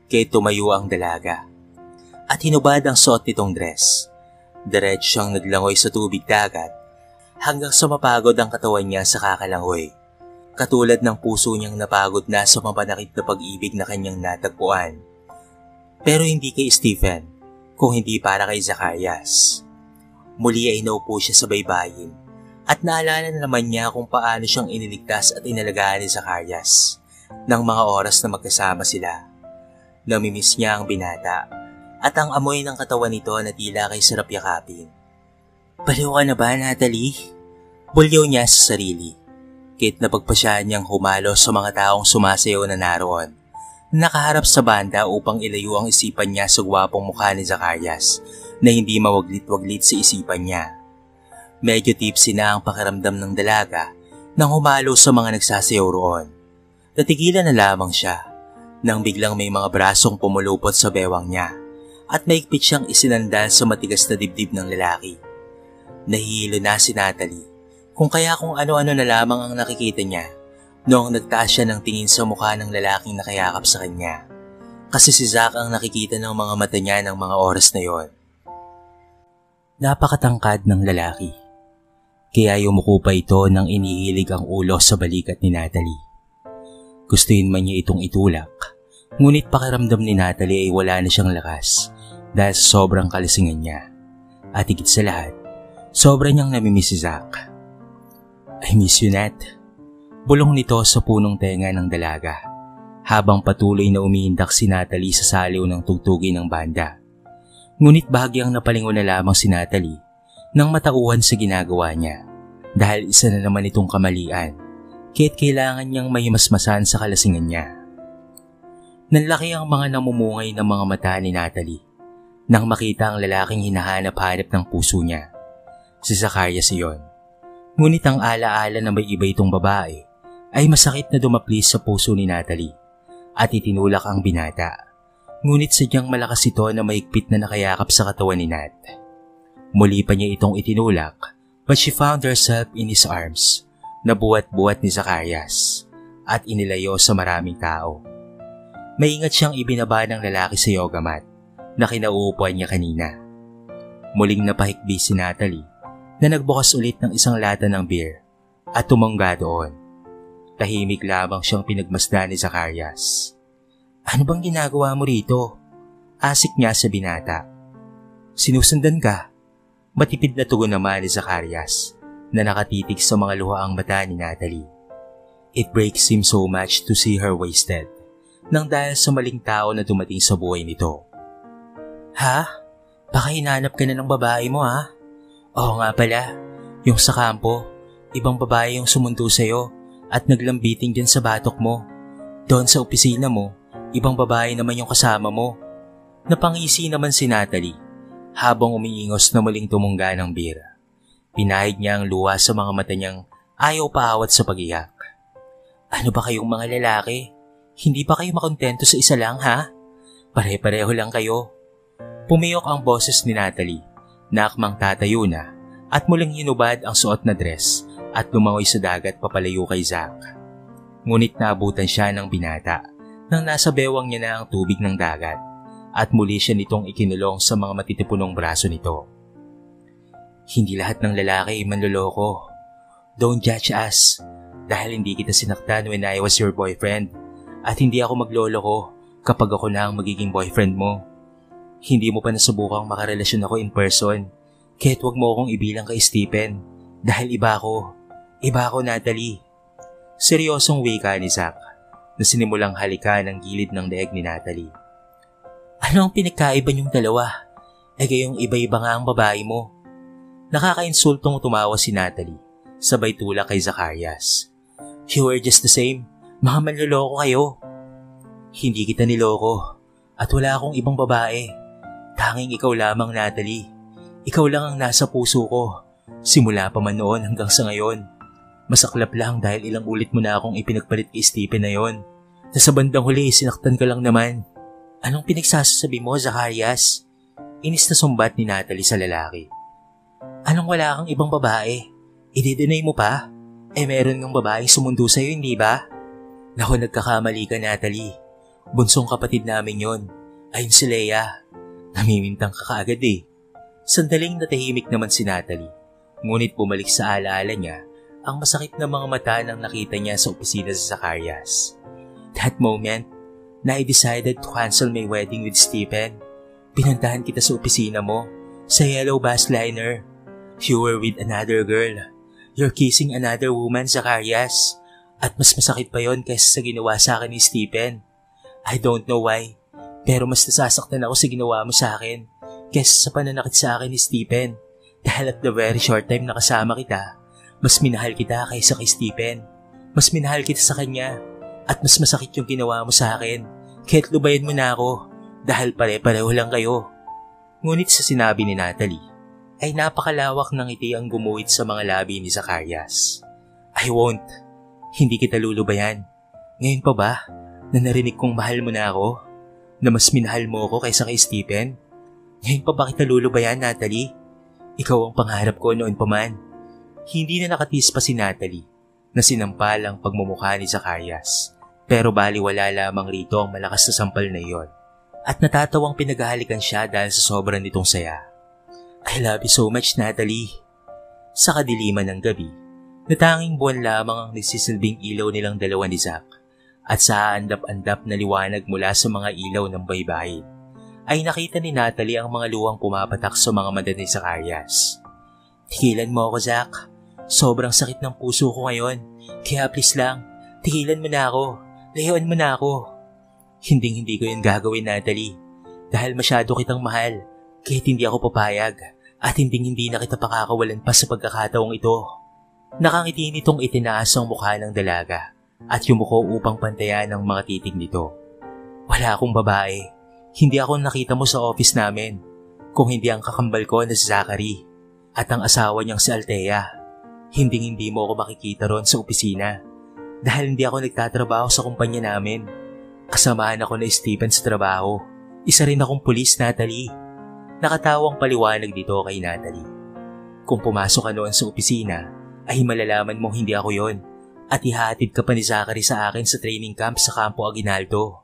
kaya tumayo ang dalaga. At hinubad ang suot nitong dress. Diretso siyang naglangoy sa tubig dagat hanggang sa mapagod ang katawan niya sa kakalangoy. Katulad ng puso niyang napagod na sa mapanakit na pag-ibig na kanyang natagpuan. Pero hindi kay Stephen, kung hindi para kay Zacarias. Muli ay naupo siya sa baybayin at naalala na naman niya kung paano siyang iniligtas at inalagaan ni Zacarias ng mga oras na magkasama sila. Namimiss niya ang binata at ang amoy ng katawan nito na tila kay sarap yakapin. Baliw ka na ba, Natalie? Bulyaw niya sa sarili. Kahit napagpasyahan niyang humalo sa mga taong sumasayaw na naroon. Nakaharap sa banda upang ilayo ang isipan niya sa gwapong mukha ni Zacarias na hindi mawaglit-waglit sa isipan niya. Medyo tipsy na ang pakiramdam ng dalaga nang humalo sa mga nagsasayaw roon. Natigilan na lamang siya nang biglang may mga brasong pumulupot sa bewang niya at maigpit siyang isinandal sa matigas na dibdib ng lalaki. Nahihilo na si Natalie. Kung ano-ano na lamang ang nakikita niya noong nagtaas siya ng tingin sa mukha ng lalaking nakayakap sa kanya. Kasi si Zach ang nakikita ng mga mata niya ng mga oras na yon. Napakatangkad ng lalaki. Kaya yumuko pa ito nang inihilig ang ulo sa balikat ni Natalie. Gustuin man niya itong itulak, ngunit pakiramdam ni Natalie ay wala na siyang lakas dahil sa sobrang kalasingan niya. At higit sa lahat, sobra niyang namimiss si Zach. I miss you, Nat. Bulong nito sa punong tenga ng dalaga habang patuloy na umiindak si Natalie sa saliw ng tugtugin ng banda. Ngunit bahagyang napalingon na lamang si Natalie nang matauhan sa ginagawa niya dahil isa na naman itong kamalian kaya't kailangan niyang mahimasmasan sa kalasingan niya. Nanlaki ang mga namumungay ng mga mata ni Natalie nang makita ang lalaking hinahanap-hanap ng puso niya. Si Zacarias iyon. Ngunit ang alaala na may iba itong babae ay masakit na dumaplis sa puso ni Natalie at itinulak ang binata. Ngunit sadyang malakas ito na maigpit na nakayakap sa katawan ni Nat. Muli pa niya itong itinulak but she found herself in his arms na buwat-buwat ni Zacarias at inilayo sa maraming tao. Maingat siyang ibinaba ng lalaki sa yoga mat na kinauupuan niya kanina. Muling napahikbi si Natalie na nagbukas ulit ng isang lata ng beer at tumangga doon. Tahimik lamang siyang pinagmasdan ni Zacarias. Ano bang ginagawa mo rito? Asik niya sa binata. Sinusundan ka? Matipid na tugon naman ni Zacarias na nakatitig sa mga luhaang mata ni Natalie. It breaks him so much to see her wasted nang dahil sa maling tao na dumating sa buhay nito. Ha? Baka hinanap ka na ng babae mo ha? Oo nga pala, yung sa kampo, ibang babae yung sumundo sa'yo at naglambiting dyan sa batok mo. Doon sa opisina mo, ibang babae naman yung kasama mo. Napangisi naman si Natalie habang umiingos na muling tumungga ng bira. Pinahid niya ang luha sa mga mata niyang ayaw paawat sa pag-iyak. Ano ba kayong mga lalaki? Hindi ba kayo makontento sa isa lang ha? Pare-pareho lang kayo. Pumiyok ang boses ni Natalie na akmang tatayo na at muling hinubad ang suot na dress at lumangoy sa dagat papalayo kay Zac. Ngunit naabutan siya ng binata nang nasa bewang niya na ang tubig ng dagat at muli siya nitong ikinulong sa mga matitipunong braso nito. Hindi lahat ng lalaki manloloko. Don't judge us dahil hindi kita sinaktan when I was your boyfriend at hindi ako magloloko kapag ako na ang magiging boyfriend mo. Hindi mo pa nasubukang makarelasyon ako in person kaya't huwag mo akong ibilang kay Stephen dahil iba ako. Iba ako, Natalie. Seryosong wika ni Zac na sinimulang halika ng gilid ng leeg ni Natalie. Ano ang pinagkaiba niyong dalawa? Gayong iba-iba nga ang babae mo. Nakakainsultong tumawa si Natalie, sabay tulak kay Zacarias. You were just the same. Mga manloloko kayo. Hindi kita niloko at wala akong ibang babae. Tanging ikaw lamang, Natalie. Ikaw lang ang nasa puso ko. Simula pa man noon hanggang sa ngayon. Masaklap lang dahil ilang ulit mo na akong ipinagpalit kay Stephen na yon. Sa bandang huli, sinaktan ka lang naman. Anong pinagsasabi mo, Zacarias? Inis na sumbat ni Natalie sa lalaki. Anong wala kang ibang babae? I-deny mo pa? Meron ng babaeng sumundo sa'yo, hindi ba? Naku, nagkakamali ka, Natalie. Bunsong kapatid namin yon. Ayun si Leia. Namimintang ka kaagad eh. Sandaling natahimik naman si Natalie. Ngunit bumalik sa alaala niya ang masakit na mga mata nang nakita niya sa opisina sa Zacarias. That moment, na I decided to cancel my wedding with Stephen. Pinuntahan kita sa opisina mo, sa yellow bus liner. You were with another girl. You're kissing another woman, Zacarias. At mas masakit pa yon kaysa sa ginawa sa akin ni Stephen. I don't know why, pero mas nasasaktan ako sa ginawa mo sa akin kaysa sa pananakit sa akin ni Stephen. Dahil at the very short time na kasama kita, mas minahal kita kaysa kay Stephen. Mas minahal kita sa kanya at mas masakit yung ginawa mo sa akin. Kaya't lubayan mo na ako dahil pare-pareho lang kayo. Ngunit sa sinabi ni Natalie, ay napakalawak ng ngiti ang gumuhit sa mga labi ni Zacarias. I won't. Hindi kita lulubayan. Ngayon pa ba na narinig kong mahal mo na ako? Na mas minahal mo ako kaysa kay Stephen? Ngayon pa ba kita lulubayan, Natalie? Ikaw ang pangarap ko noon pa man. Hindi na nakatiis pa si Natalie na sinampal ang pagmumukha ni Zacarias. Pero baliwala lamang rito ang malakas na sampal na iyon. At natatawang pinaghahalikan siya dahil sa sobrang nitong saya. I love you so much, Natalie. Sa kadiliman ng gabi, natanging buwan lamang ang nagsisilbing ilaw nilang dalawa ni Zac. At sa andap-andap na liwanag mula sa mga ilaw ng baybayin, ay nakita ni Natalie ang mga luwang pumapatak sa mga mata ni Zacarias. Tigilan mo ako, Zac. Sobrang sakit ng puso ko ngayon Kaya please lang, tigilan mo na ako. Layuan mo na ako. Hindi ko yun gagawin, Natalie. Dahil masyado kitang mahal, kahit hindi ako papayag at hindi na kita pakakawalan pa sa pagkakataong ito. Nakangiti nitong itinaas ang mukha ng dalaga at yumuko upang pantayan ang mga titig nito. Wala akong babae. Hindi ako nakita mo sa office namin. Kung hindi ang kakambal ko na si Zachary at ang asawa niyang si Althea. Hindi mo ako makikita ron sa opisina dahil hindi ako nagtatrabaho sa kumpanya namin. Kasamahan ako na Stephen sa trabaho. Isa rin akong pulis, Natalie. Nakatawang paliwanag dito kay Natalie. Kung pumasok ka noon sa opisina, ay malalaman mong hindi ako yon at ihatid ka pa ni Zachary sa akin sa training camp sa Campo Aguinaldo.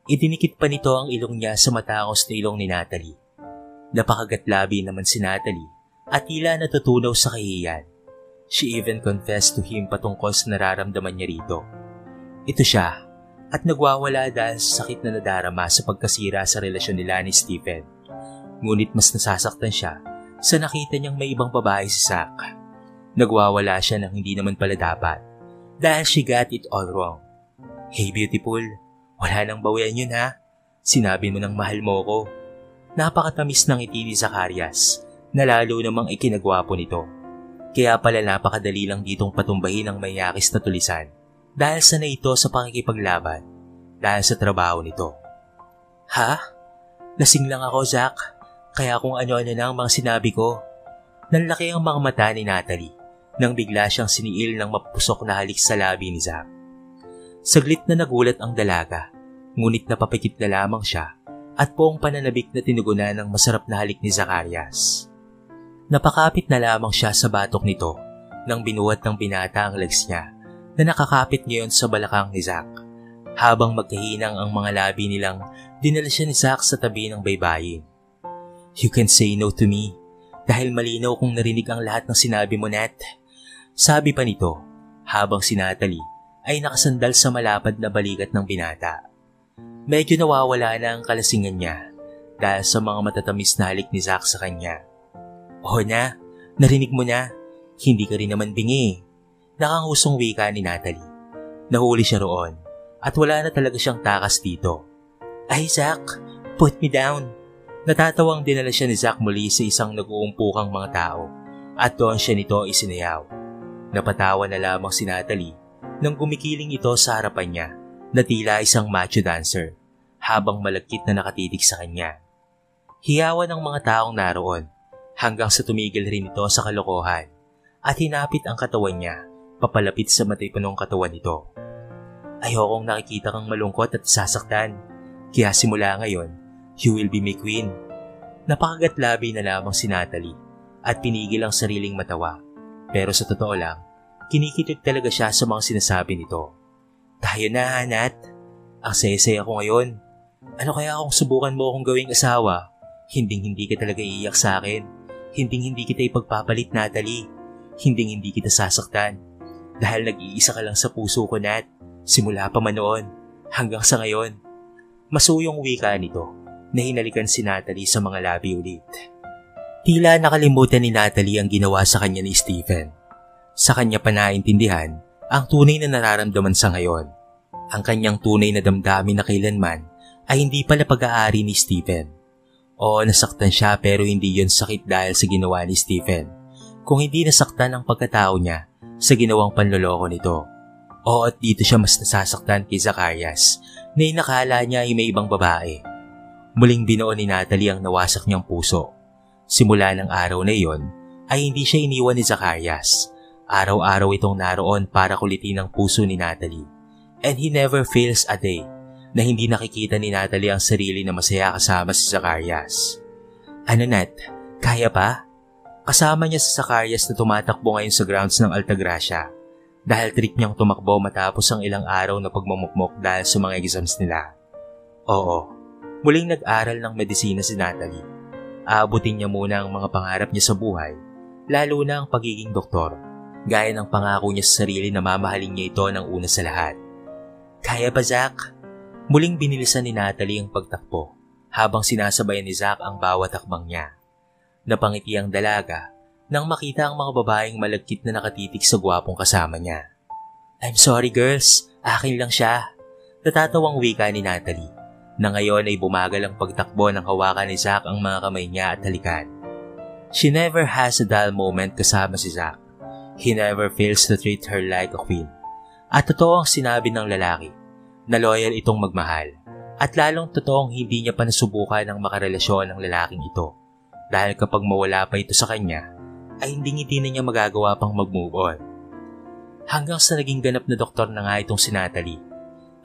Idinikit pa nito ang ilong niya sa matangos na ilong ni Natalie. Napakagatlabi naman si Natalie at tila natutunaw sa kahihiyan. She even confessed to him patungkol sa nararamdaman niya rito. Ito siya at nagwawala dahil sa sakit na nadarama sa pagkasira sa relasyon nila ni Stephen. Ngunit mas nasasaktan siya sa nakita niyang may ibang babae si Zach. Nagwawala siya ng hindi naman pala dapat dahil she got it all wrong. Hey beautiful, wala nang bawian yun ha. Sinabi mo ng mahal mo ko. Napakatamis ng ngiti ni Zacarias na lalo namang ikinagwapo nito. Kaya pala napakadali lang ditong patumbahin ang mayakis na tulisan dahil sanay ito sa pakikipaglaban dahil sa trabaho nito. Ha? Lasing lang ako, Zach. Kaya kung ano-ano na ang mga sinabi ko. Nanlaki ang mga mata ni Natalie nang bigla siyang siniil ng mapusok na halik sa labi ni Zach. Saglit na nagulat ang dalaga, ngunit napapikit na lamang siya at buong pananabik na tinugunan ng masarap na halik ni Zacarias. Napakapit na lamang siya sa batok nito nang binuhat ng binata ang legs niya na nakakapit ngayon sa balakang ni Zach. Habang magkahinang ang mga labi nilang, dinala siya ni Zach sa tabi ng baybayin. You can say no to me dahil malinaw kong narinig ang lahat ng sinabi mo, Nat. Sabi pa nito habang si Natalie ay nakasandal sa malapad na balikat ng binata. Medyo nawawala na ang kalasingan niya dahil sa mga matatamis na halik ni Zach sa kanya. Oo na, narinig mo na. Hindi ka rin naman bingi. Nakangusong wika ni Natalie. Nahuli siya roon at wala na talaga siyang takas dito. Ay Zach, put me down. Natatawang dinala siya ni Zach muli sa isang nag-uumpukang mga tao at doon siya nito isinayaw. Napatawa na lamang si Natalie nang gumikiling ito sa harapan niya na tila isang macho dancer habang malagkit na nakatitig sa kanya. Hiyawan ang mga taong naroon hanggang sa tumigil rin ito sa kalokohan at hinapit ang katawan niya papalapit sa matipunong katawan nito. Ayokong nakikita kang malungkot at sasaktan, kaya simula ngayon, you will be my queen. Napakagatlabi na lamang si Natalie at pinigil ang sariling matawa. Pero sa totoo lang, kinikilig talaga siya sa mga sinasabi nito. Tayo na, Nat. Ang saya-saya ko ngayon. Ano kaya kung subukan mo akong gawing asawa? Hinding-hindi ka talaga iiyak sa akin. Hinding-hindi kita ipagpapalit, Natalie. Hinding-hindi kita sasaktan. Dahil nag-iisa ka lang sa puso ko, Nat. Simula pa man noon, hanggang sa ngayon. Masuyong wika nito na hinalikan si Natalie sa mga labi ulit. Tila nakalimutan ni Natalie ang ginawa sa kanya ni Stephen. Sa kanya pa naintindihan ang tunay na nararamdaman sa ngayon. Ang kanyang tunay na damdamin na kailanman ay hindi pala pag-aari ni Stephen. Oo, nasaktan siya pero hindi yon sakit dahil sa ginawa ni Stephen. Kung hindi nasaktan ang pagkatao niya sa ginawang panloloko nito. Oo, at dito siya mas nasasaktan kay Zacarias na inakala niya ay may ibang babae. Muling binuo ni Natalie ang nawasak niyang puso. Simula ng araw na iyon ay hindi siya iniwan ni Zacarias. Araw-araw itong naroon para kulitin ang puso ni Natalie. And he never fails a day na hindi nakikita ni Natalie ang sarili na masaya kasama si Zacarias. Ano Nat, kaya pa? Kasama niya si Zacarias na tumatakbo ngayon sa grounds ng Altagracia dahil trip niyang tumakbo matapos ang ilang araw na pagmamukmok dahil sa mga exams nila. Oo, muling nag-aral ng medisina si Natalie. Aabutin niya muna ang mga pangarap niya sa buhay, lalo na ang pagiging doktor. Gaya ng pangako niya sa sarili na mamahalin niya ito ng una sa lahat. Kaya ba, Zach? Muling binilisan ni Natalie ang pagtakbo habang sinasabayan ni Zach ang bawat hakbang niya. Napangiti ang dalaga nang makita ang mga babaeng malagkit na nakatitig sa gwapong kasama niya. I'm sorry girls, akin lang siya. Natatawang wika ni Natalie na ngayon ay bumagal ang pagtakbo ng hawakan ni Zack ang mga kamay niya at halikan. She never has a dull moment kasama si Zack. He never fails to treat her like a queen. At totoo ang sinabi ng lalaki na loyal itong magmahal. At lalong totoong hindi niya pa nasubukan ang makarelasyon ng lalaking ito. Dahil kapag mawala pa ito sa kanya, ay hindi na niya magagawa pang mag-move on. Hanggang sa naging ganap na doktor na nga itong si Natalie.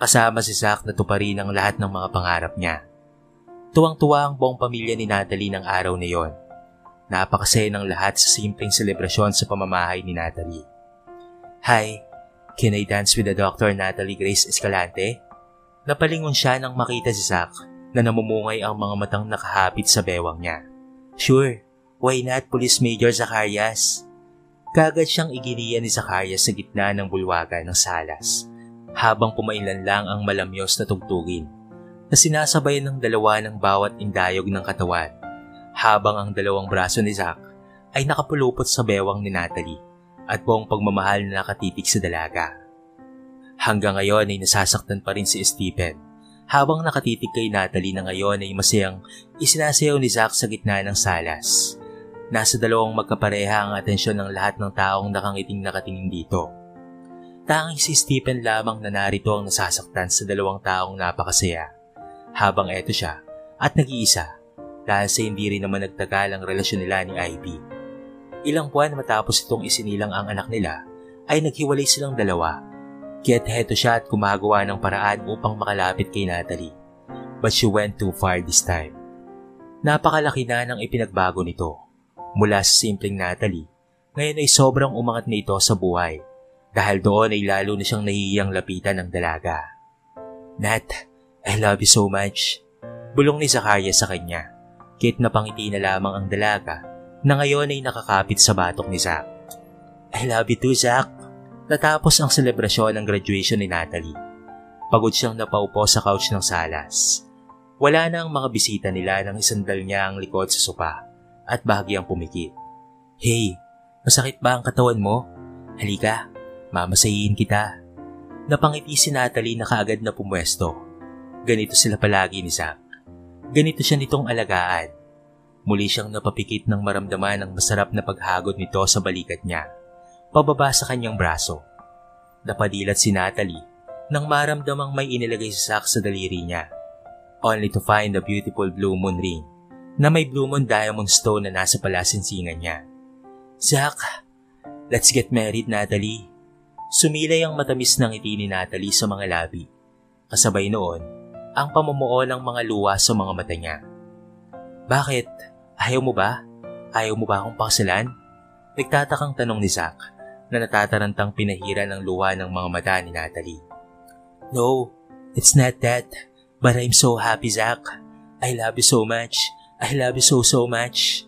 Kasama si Zack na tuparin ang lahat ng mga pangarap niya. Tuwang-tuwa ang buong pamilya ni Natalie ng araw na yon. Napakasaya ng lahat sa simpleng selebrasyon sa pamamahay ni Natalie. Hi, can I dance with the Dr. Natalie Grace Escalante? Napalingon siya nang makita si Zack na namumungay ang mga matang nakahapit sa bewang niya. Sure, why not Police Major Zacarias? Kagad siyang iginiya ni Zacarias sa gitna ng bulwagan ng salas habang pumailan lang ang malamyos na tugtugin na sinasabayan ng dalawa ng bawat indayog ng katawan habang ang dalawang braso ni Zack ay nakapulupot sa bewang ni Natalie at buong pagmamahal na nakatitig sa dalaga. Hanggang ngayon ay nasasaktan pa rin si Stephen habang nakatitig kay Natalie na ngayon ay masayang isinasayaw ni Zack sa gitna ng salas. Nasa dalawang magkapareha ang atensyon ng lahat ng taong nakangiting nakatingin dito. Tanging si Stephen lamang na narito ang nasasaktan sa dalawang taong napakasaya habang eto siya at nag-iisa dahil sa hindi rin naman nagtagal ang relasyon nila ni Ivy. Ilang buwan matapos itong isinilang ang anak nila ay naghiwalay silang dalawa. Kaya't heto siya at gumagawa ng paraan upang makalapit kay Natalie. But she went too far this time. Napakalaki na ng ipinagbago nito. Mula sa simpleng Natalie, ngayon ay sobrang umangat na ito sa buhay. Dahil doon ay lalo na siyang nahihiyang lapitan ng dalaga. Nat, I love you so much. Bulong ni Zacarias sa kanya. Kaya't napangiti na lamang ang dalaga na ngayon ay nakakapit sa batok ni Zack. I love you too, Zack. Natapos ang selebrasyon ng graduation ni Natalie. Pagod siyang napaupo sa couch ng salas. Wala na ang mga bisita nila nang isandal niya ang likod sa sopa at bahagyang pumikit. Hey, masakit ba ang katawan mo? Halika, mamasahiin kita. Napangiti si Natalie na kaagad na pumwesto. Ganito sila palagi ni Zack. Ganito siya nitong alagaan. Muli siyang napapikit nang maramdaman ang masarap na paghagod nito sa balikat niya. Pababa sa kanyang braso. Napadilat si Natalie nang maramdamang may inilagay si Zack sa daliri niya. Only to find a beautiful blue moon ring na may blue moon diamond stone na nasa palasinsingan niya. Zack, let's get married, Natalie. Sumilay ang matamis ng ngiti ni Natalie sa mga labi. Kasabay noon, ang pamumuo ng mga luha sa mga mata niya. Bakit? Ayaw mo ba? Ayaw mo ba akong pakasalan? Nagtatakang tanong ni Zack na natatarantang pinahira ng luha ng mga mata ni Natalie. No, it's not that. But I'm so happy, Zack. I love you so much. I love you so much.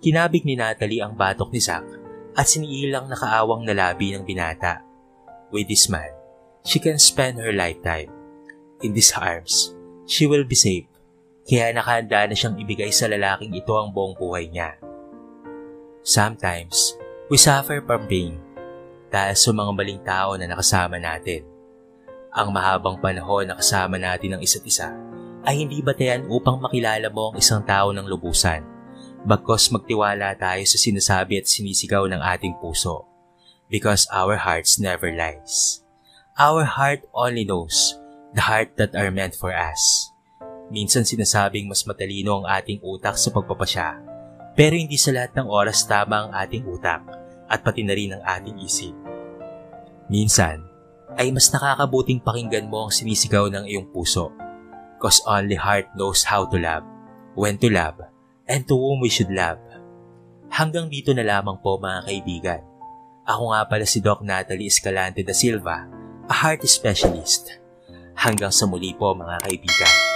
Kinabig ni Natalie ang batok ni Zack at siniilang nakaawang na labi ng binata. With this man, she can spend her lifetime. In these arms, she will be safe. Kaya nakahanda na siyang ibigay sa lalaking ito ang buong buhay niya. Sometimes, we suffer from pain dahil sa mga maling tao na nakasama natin. Ang mahabang panahon na kasama natin ang isa't isa ay hindi batayan upang makilala mo ang isang tao ng lubusan, bagkus magtiwala tayo sa sinasabi at sinisigaw ng ating puso. Because our hearts never lies. Our heart only knows the heart that are meant for us. Minsan sinasabing mas matalino ang ating utak sa pagpapasya, pero hindi sa lahat ng oras tama ang ating utak at pati na rin ang ating isip. Minsan, ay mas nakakabuting pakinggan mo ang sinisigaw ng iyong puso. Cause only heart knows how to love, when to love, and to whom we should love. Hanggang dito na lamang po mga kaibigan. Ako nga pala si Doc Natalie Escalante da Silva, a heart specialist. Hanggang sa muli po mga kaibigan.